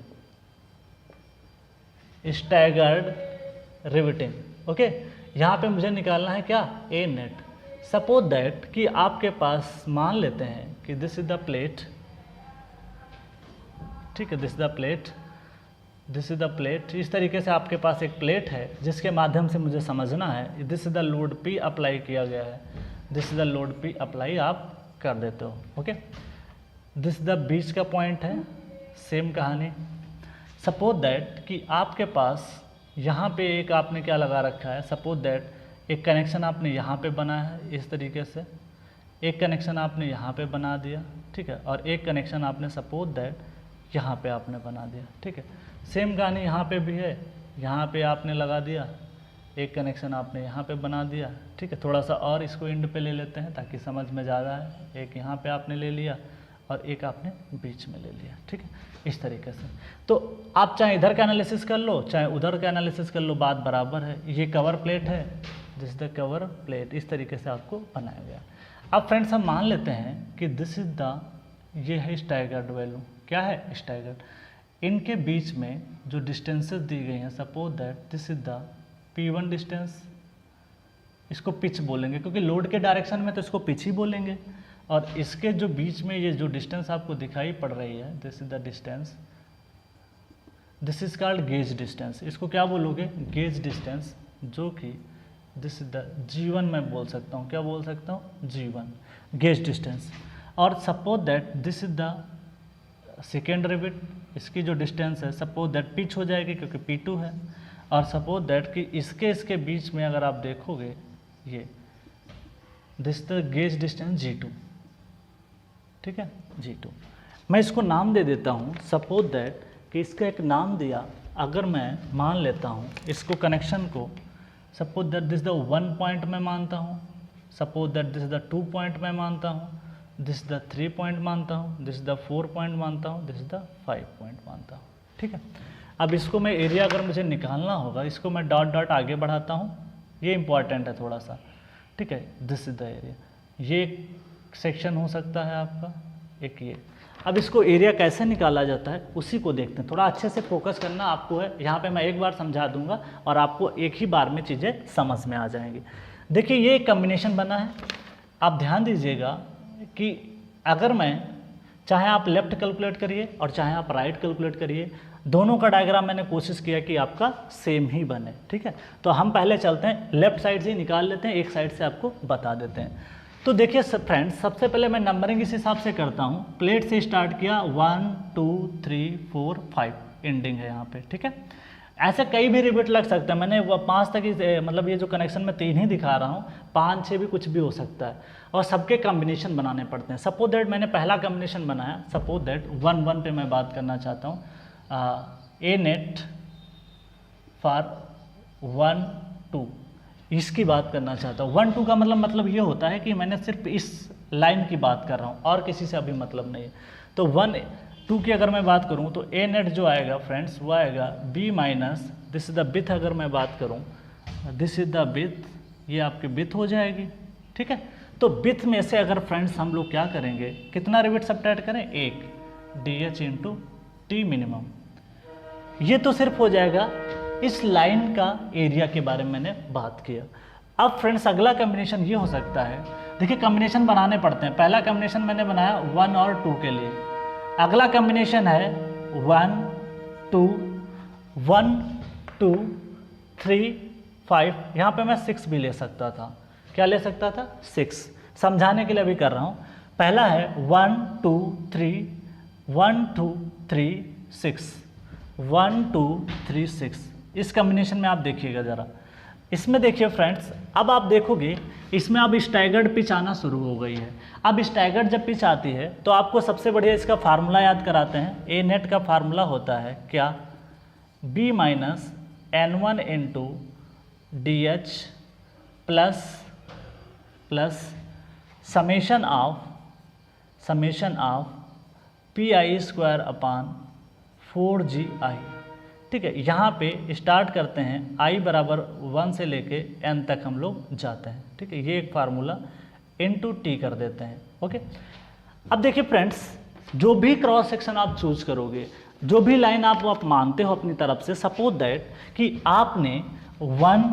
staggered riveting. Okay, यहाँ पे मुझे निकालना है क्या, ए नेट। सपोज दैट कि आपके पास मान लेते हैं कि दिस इज द प्लेट, ठीक है, this is the plate, this is the plate. इस तरीके से आपके पास एक प्लेट है जिसके माध्यम से मुझे समझना है this is the load P apply किया गया है। This is the load P apply आप कर देते हो। ओके, दिस द बीच का पॉइंट है, सेम कहानी। सपोज दैट कि आपके पास यहाँ पे एक आपने क्या लगा रखा है, सपोज दैट एक कनेक्शन आपने यहाँ पे बनाया है इस तरीके से, एक कनेक्शन आपने यहाँ पे बना दिया, ठीक है, और एक कनेक्शन आपने सपोज दैट यहाँ पे आपने बना दिया, ठीक है। सेम कहानी यहाँ पे भी है, यहाँ पे आपने लगा दिया, एक कनेक्शन आपने यहाँ पे बना दिया, ठीक है। थोड़ा सा और इसको एंड पे ले लेते हैं ताकि समझ में ज़्यादा है। एक यहाँ पे आपने ले लिया और एक आपने बीच में ले लिया, ठीक है, इस तरीके से। तो आप चाहे इधर का एनालिसिस कर लो चाहे उधर का एनालिसिस कर लो, बात बराबर है। ये कवर प्लेट है, दिस द कवर प्लेट, इस तरीके से आपको बनाया गया। अब फ्रेंड्स हम मान लेते हैं कि दिस इज द, ये है स्टैगर्ड वैल्यू, क्या है स्टैगर्ड। इनके बीच में जो डिस्टेंसेस दी गई हैं, suppose that this is the P1 distance, इसको पिच बोलेंगे क्योंकि लोड के डायरेक्शन में तो इसको पिच ही बोलेंगे। और इसके जो बीच में ये जो डिस्टेंस आपको दिखाई पड़ रही है, this is the distance, this is called gauge distance. इसको क्या बोलोगे, गेज डिस्टेंस, जो कि दिस इज द G1 मैं बोल सकता हूँ, क्या बोल सकता हूँ, G1 गेज डिस्टेंस। और suppose that this is the secondary bit, इसकी जो डिस्टेंस है सपोज दैट पिच हो जाएगी क्योंकि P2 है। और सपोज दैट कि इसके बीच में अगर आप देखोगे ये this the gauge distance G2, ठीक है, G2। मैं इसको नाम दे देता हूँ, सपोज दैट कि इसका एक नाम दिया, अगर मैं मान लेता हूँ इसको कनेक्शन को, suppose that this the 1 point मैं मानता हूँ, suppose that this the 2 point मैं मानता हूँ, दिस द 3 पॉइंट मानता हूँ, दिस द 4 पॉइंट मानता हूँ, दिस द 5 पॉइंट मानता हूँ, ठीक है। अब इसको मैं एरिया अगर मुझे निकालना होगा, इसको मैं डॉट डॉट आगे बढ़ाता हूँ, ये इंपॉर्टेंट है थोड़ा सा, ठीक है। दिस इज द एरिया, ये एक सेक्शन हो सकता है आपका, एक ये। अब इसको एरिया कैसे निकाला जाता है उसी को देखते हैं, थोड़ा अच्छे से फोकस करना आपको है। यहाँ पे मैं एक बार समझा दूंगा और आपको एक ही बार में चीज़ें समझ में आ जाएंगी। देखिए ये एक कम्बिनेशन बना है, आप ध्यान दीजिएगा कि अगर मैं, चाहे आप लेफ्ट कैलकुलेट करिए और चाहे आप राइट कैलकुलेट करिए, दोनों का डायग्राम मैंने कोशिश किया कि आपका सेम ही बने, ठीक है। तो हम पहले चलते हैं, लेफ्ट साइड से ही निकाल लेते हैं, एक साइड से आपको बता देते हैं। तो देखिए फ्रेंड्स, सबसे पहले मैं नंबरिंग इस हिसाब से करता हूँ, प्लेट से स्टार्ट किया, 1 2 3 4 5 एंडिंग है यहाँ पे, ठीक है। ऐसे कई भी रिपीट लग सकता है, मैंने 5 तक मतलब ये जो कनेक्शन में 3 ही दिखा रहा हूँ, 5 6 भी कुछ भी हो सकता है, और सबके कॉम्बिनेशन बनाने पड़ते हैं। सपोज दैट मैंने पहला कॉम्बिनेशन बनाया, सपोज दैट 1 1 पे मैं बात करना चाहता हूँ, ए नेट फॉर 1 2, इसकी बात करना चाहता हूँ। 1 2 का मतलब ये होता है कि मैंने सिर्फ इस लाइन की बात कर रहा हूँ और किसी से अभी मतलब नहीं है। तो 1 2 की अगर मैं बात करूँ तो ए नेट जो आएगा फ्रेंड्स वो आएगा B minus, this is the width, अगर मैं बात करूँ दिस इज द बिथ, ये आपकी बिथ हो जाएगी, ठीक है। तो बिथ में से अगर फ्रेंड्स हम लोग क्या करेंगे, कितना रिबिट सब्ट्रैक्ट करें, 1 DH इंटू टी मिनिमम। ये तो सिर्फ हो जाएगा इस लाइन का एरिया के बारे में मैंने बात किया। अब फ्रेंड्स अगला कॉम्बिनेशन ये हो सकता है, देखिए कॉम्बिनेशन बनाने पड़ते हैं। पहला कॉम्बिनेशन मैंने बनाया 1 और 2 के लिए, अगला कॉम्बिनेशन है 1 2 1 2 3 5, यहाँ पे मैं 6 भी ले सकता था, क्या ले सकता था, 6। समझाने के लिए भी कर रहा हूँ। पहला है 1 2 3 1 2 3 6 1 2 3 6, इस कॉम्बिनेशन में आप देखिएगा ज़रा, इसमें देखिए फ्रेंड्स, अब आप देखोगे इसमें अब स्टैगर्ड पिच आना शुरू हो गई है। अब स्टैगर्ड जब पिच आती है तो आपको सबसे बढ़िया इसका फार्मूला याद कराते हैं। ए नेट का फार्मूला होता है क्या, B minus N1 into DH plus summation of PI square upon 4GI, ठीक है। यहाँ पे स्टार्ट करते हैं I बराबर 1 से लेके N तक हम लोग जाते हैं, ठीक है। ये एक फार्मूला इंटू टी कर देते हैं, ओके। अब देखिए फ्रेंड्स, जो भी क्रॉस सेक्शन आप चूज करोगे, जो भी लाइन आप मानते हो अपनी तरफ से, सपोज दैट कि आपने 1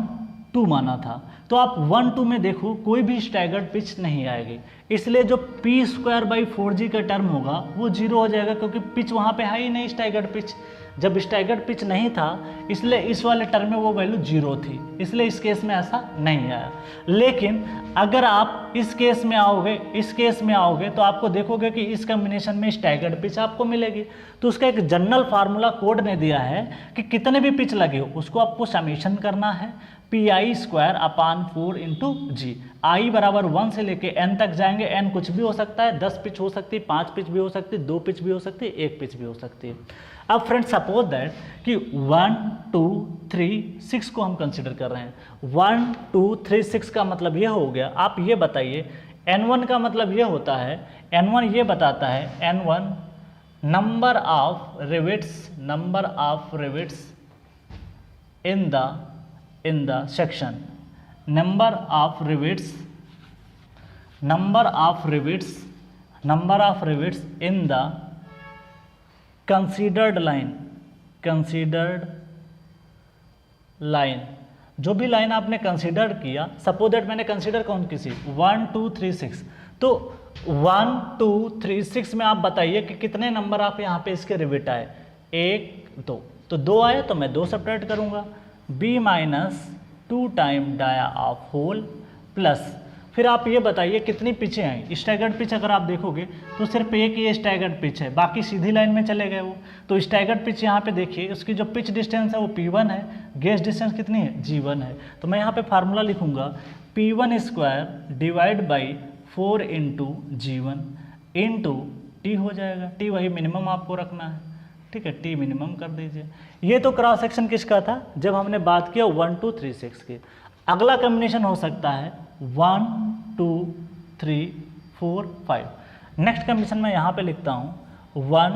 2 माना था, तो आप 1 2 में देखो कोई भी स्टैगर्ड पिच नहीं आएगी, इसलिए जो P² बाई 4G का टर्म होगा वो 0 हो जाएगा, क्योंकि पिच वहाँ पे है ही नहीं स्टैगर्ड पिच। जब स्टैगर्ड पिच नहीं था इसलिए इस वाले टर्म में वो वैल्यू 0 थी, इसलिए इस केस में ऐसा नहीं आया। लेकिन अगर आप इस केस में आओगे तो आपको देखोगे कि इस कॉम्बिनेशन में स्टैगर्ड पिच आपको मिलेगी। तो उसका एक जनरल फार्मूला कोड ने दिया है कि कितने भी पिच लगे हो उसको आपको समेशन करना है pi² / 4 g। i बराबर 1 से लेके n तक जाएंगे, n कुछ भी हो सकता है, 10 पिच हो सकती है, 5 पिच भी हो सकती है, 2 पिच भी हो सकती है, 1 पिच भी हो सकती है। अब फ्रेंड्स सपोज दैट कि 1 2 3 6 को हम कंसिडर कर रहे हैं। 1 2 3 6 का मतलब ये हो गया। आप ये बताइए n1 का मतलब ये होता है, n1 ये बताता है n1 number of rivets in the section, number of rivets in the considered line। जो भी लाइन आपने कंसीडर किया, सपोज दैट मैंने कंसीडर कौन की सी 1 2 3 6, तो 1 2 3 6 में आप बताइए कि कितने नंबर आप यहाँ पे इसके रिविट आए। 1 2, तो 2 आए तो मैं 2 सब्ट्रैक्ट करूँगा। b - 2 time dia of hole plus, फिर आप ये बताइए कितनी पिचें आई। स्टैगर्ड पिच अगर आप देखोगे तो सिर्फ एक ये स्टैगर्ड पिच है, बाकी सीधी लाइन में चले गए वो। तो स्टैगर्ड पिच यहाँ पे देखिए उसकी जो पिच डिस्टेंस है वो p1 है, गेज डिस्टेंस कितनी है g1 है। तो मैं यहाँ पे फार्मूला लिखूँगा p1² / 4 × g1 × t हो जाएगा। t वही मिनिमम आपको रखना है, ठीक है, t मिनिमम कर दीजिए। ये तो क्रॉस सेक्शन किसका था जब हमने बात किया 1 2 3 6 की। अगला कॉम्बिनेशन हो सकता है 1 2 3 4 5। नेक्स्ट कॉम्बिनेशन मैं यहाँ पे लिखता हूँ 1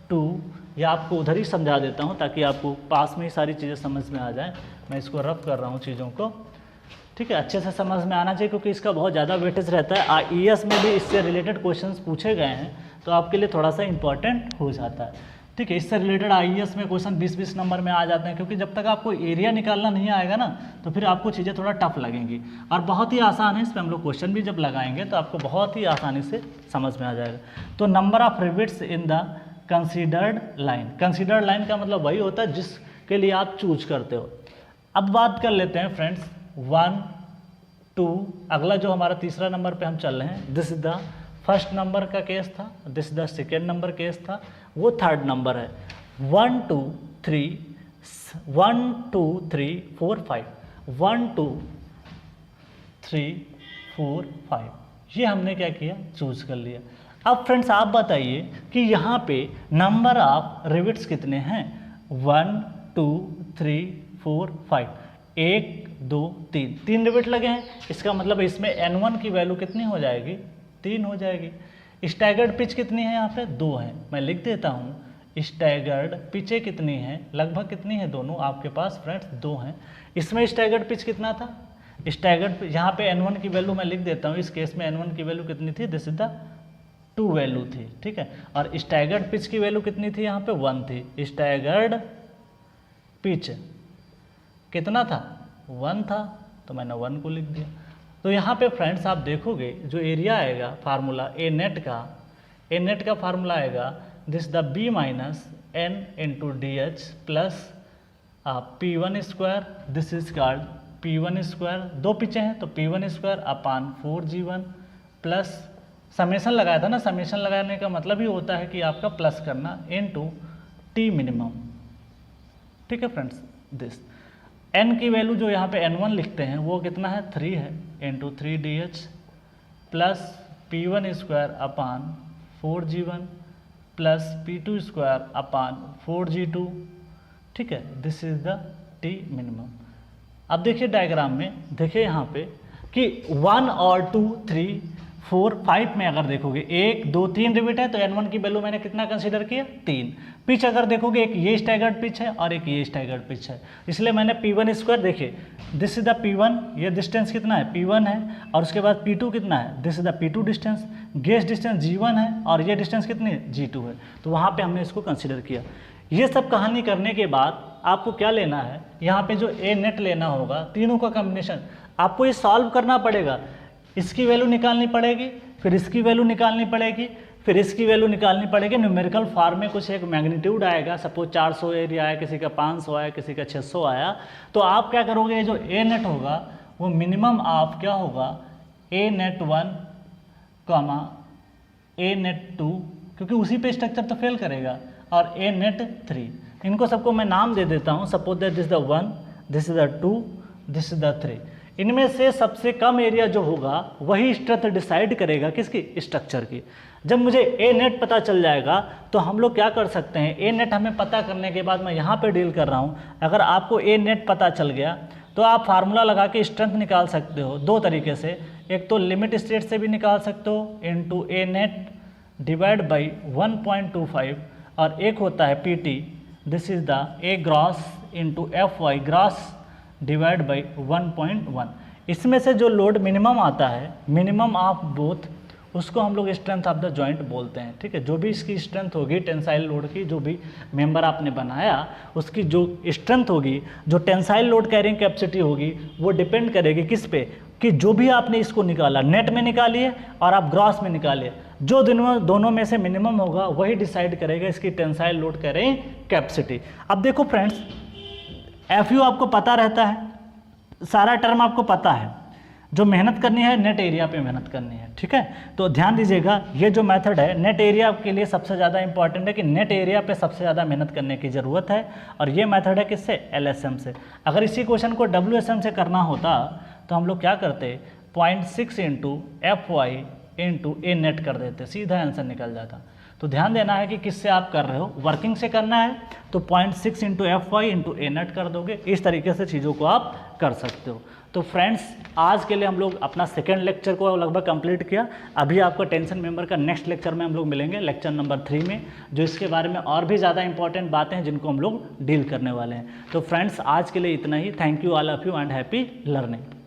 2, या आपको उधर ही समझा देता हूँ ताकि आपको पास में ही सारी चीज़ें समझ में आ जाए। मैं इसको रफ कर रहा हूँ चीज़ों को, ठीक है, अच्छे से समझ में आना चाहिए क्योंकि इसका बहुत ज़्यादा वेटेज रहता है। IAS में भी इससे रिलेटेड क्वेश्चंस पूछे गए हैं तो आपके लिए थोड़ा सा इंपॉर्टेंट हो जाता है, ठीक है। इससे रिलेटेड IAS में क्वेश्चन 20-20 नंबर में आ जाते हैं, क्योंकि जब तक आपको एरिया निकालना नहीं आएगा ना तो फिर आपको चीज़ें थोड़ा टफ लगेंगी। और बहुत ही आसान है, इस पर हम लोग क्वेश्चन भी जब लगाएंगे तो आपको बहुत ही आसानी से समझ में आ जाएगा। तो number of rivets in the considered line का मतलब वही होता है जिसके लिए आप चूज करते हो। अब बात कर लेते हैं फ्रेंड्स 1 2, अगला जो हमारा तीसरा नंबर पे हम चल रहे हैं, this is the first number का केस था, this the second number case था, वो थर्ड नंबर है। 1 2 3 4 5 1 2 3 4 5 ये हमने क्या किया, चूज कर लिया। अब फ्रेंड्स आप बताइए कि यहाँ पे नंबर ऑफ रिविट्स कितने हैं। 1 2 3 4 5, 1 2 3, 3 रिविट लगे हैं। इसका मतलब इसमें n1 की वैल्यू कितनी हो जाएगी, 3 हो जाएगी। स्टैगर्ड पिच कितनी है, यहाँ पे 2 है, मैं लिख देता हूँ। स्टैगर्ड पिचें कितनी हैं, लगभग कितनी है दोनों आपके पास फ्रेंड्स, 2 हैं। इसमें स्टैगर्ड पिच कितना था, स्टैगर्ड यहाँ पे n1 की वैल्यू मैं लिख देता हूँ। इस केस में n1 की वैल्यू कितनी थी, दिस इज द 2 वैल्यू थी, ठीक है। और स्टैगर्ड पिच की वैल्यू कितनी थी, यहाँ पे 1 थी। स्टैगर्ड पिच कितना था, 1 था, तो मैंने 1 को लिख दिया। तो यहाँ पे फ्रेंड्स आप देखोगे जो एरिया आएगा फार्मूला ए नेट का फार्मूला आएगा this the b - n × dh plus p1², this is called p1²। 2 पिचें हैं तो p1² / 4g1 प्लस समेशन लगाया था ना, समेशन लगाने का मतलब ही होता है कि आपका प्लस करना × t मिनिमम, ठीक है फ्रेंड्स। दिस n की वैल्यू जो यहाँ पे n1 लिखते हैं वो कितना है, 3 है, × 3dh plus p1² / 4g1 plus p2² / 4g2, ठीक है। This is the t minimum. अब देखिए डायग्राम में, देखिए यहाँ पे कि 1 और 2 3 4 5 में अगर देखोगे 1 2 3 रिविट है तो n1 की वैल्यू मैंने कितना कंसीडर किया, 3। पिच अगर देखोगे एक ये स्टैगर्ड पिच है और एक ये स्टैगर्ड पिच है, इसलिए मैंने p1², देखिए दिस इज द p1, ये डिस्टेंस कितना है, p1 है, और उसके बाद p2 कितना है, this is the p2 distance, gauge distance g1 है, और ये डिस्टेंस कितनी है, g2 है। तो वहाँ पे हमने इसको कंसिडर किया। ये सब कहानी करने के बाद आपको क्या लेना है, यहाँ पे जो ए नेट लेना होगा, तीनों का कॉम्बिनेशन आपको ये सॉल्व करना पड़ेगा। इसकी वैल्यू निकालनी पड़ेगी, फिर इसकी वैल्यू निकालनी पड़ेगी, फिर इसकी वैल्यू निकालनी पड़ेगी न्यूमेरिकल फॉर्म में, कुछ एक मैग्नीट्यूड आएगा, सपोज 400 एरिया आया, किसी का 500 आया, किसी का 600 आया, तो आप क्या करोगे, जो ए नेट होगा वो मिनिमम आप क्या होगा, ए नेट 1 कॉमा ए नेट 2, क्योंकि उसी पे स्ट्रक्चर तो फेल करेगा, और ए नेट 3। इनको सबको मैं नाम दे देता हूँ, suppose that this the 1, this is the 2, this is the 3। इनमें से सबसे कम एरिया जो होगा वही स्ट्रेंथ डिसाइड करेगा किसकी, स्ट्रक्चर की। जब मुझे ए नेट पता चल जाएगा तो हम लोग क्या कर सकते हैं, ए नेट हमें पता करने के बाद मैं यहाँ पे डील कर रहा हूँ, अगर आपको ए नेट पता चल गया तो आप फार्मूला लगा के स्ट्रेंथ निकाल सकते हो दो तरीके से, एक तो लिमिट स्टेट से भी निकाल सकते हो into A net divide by 1.25, और एक होता है P T, this is the A gross into F Y gross divide by 1.1। इसमें से जो लोड मिनिमम आता है, मिनिमम ऑफ बोथ, उसको हम लोग स्ट्रेंथ ऑफ द जॉइंट बोलते हैं। ठीक है, जो भी इसकी स्ट्रेंथ होगी टेंसाइल लोड की, जो भी मेंबर आपने बनाया उसकी जो स्ट्रेंथ होगी, जो टेंसाइल लोड कैरिंग कैपेसिटी होगी, वो डिपेंड करेगी किस पे, कि जो भी आपने इसको निकाला, नेट में निकालिए और आप ग्रॉस में निकालिए, जो दोनों में से मिनिमम होगा वही डिसाइड करेगा इसकी टेंसाइल लोड कैरिंग कैपेसिटी। अब देखो फ्रेंड्स, एफ यू आपको पता रहता है, सारा टर्म आपको पता है, जो मेहनत करनी है नेट एरिया पे मेहनत करनी है। ठीक है, तो ध्यान दीजिएगा, ये जो मेथड है नेट एरिया के लिए सबसे ज़्यादा इंपॉर्टेंट है कि नेट एरिया पे सबसे ज़्यादा मेहनत करने की ज़रूरत है, और ये मेथड है किससे, एलएसएम से। अगर इसी क्वेश्चन को डब्ल्यूएसएम से करना होता तो हम लोग क्या करते, 0.6 इंटू एफ वाई इंटू ए नेट कर देते, सीधा आंसर निकल जाता। तो ध्यान देना है कि किससे आप कर रहे हो, वर्किंग से करना है तो 0.6 इंटू एफ वाई इंटू ए नेट कर दोगे, इस तरीके से चीज़ों को आप कर सकते हो। तो फ्रेंड्स, आज के लिए हम लोग अपना सेकेंड लेक्चर को लगभग कंप्लीट किया। अभी आपका टेंशन मेंबर का नेक्स्ट लेक्चर में हम लोग मिलेंगे, लेक्चर नंबर 3 में, जो इसके बारे में और भी ज़्यादा इंपॉर्टेंट बातें हैं जिनको हम लोग डील करने वाले हैं। तो फ्रेंड्स, आज के लिए इतना ही। Thank you all of you and happy learning.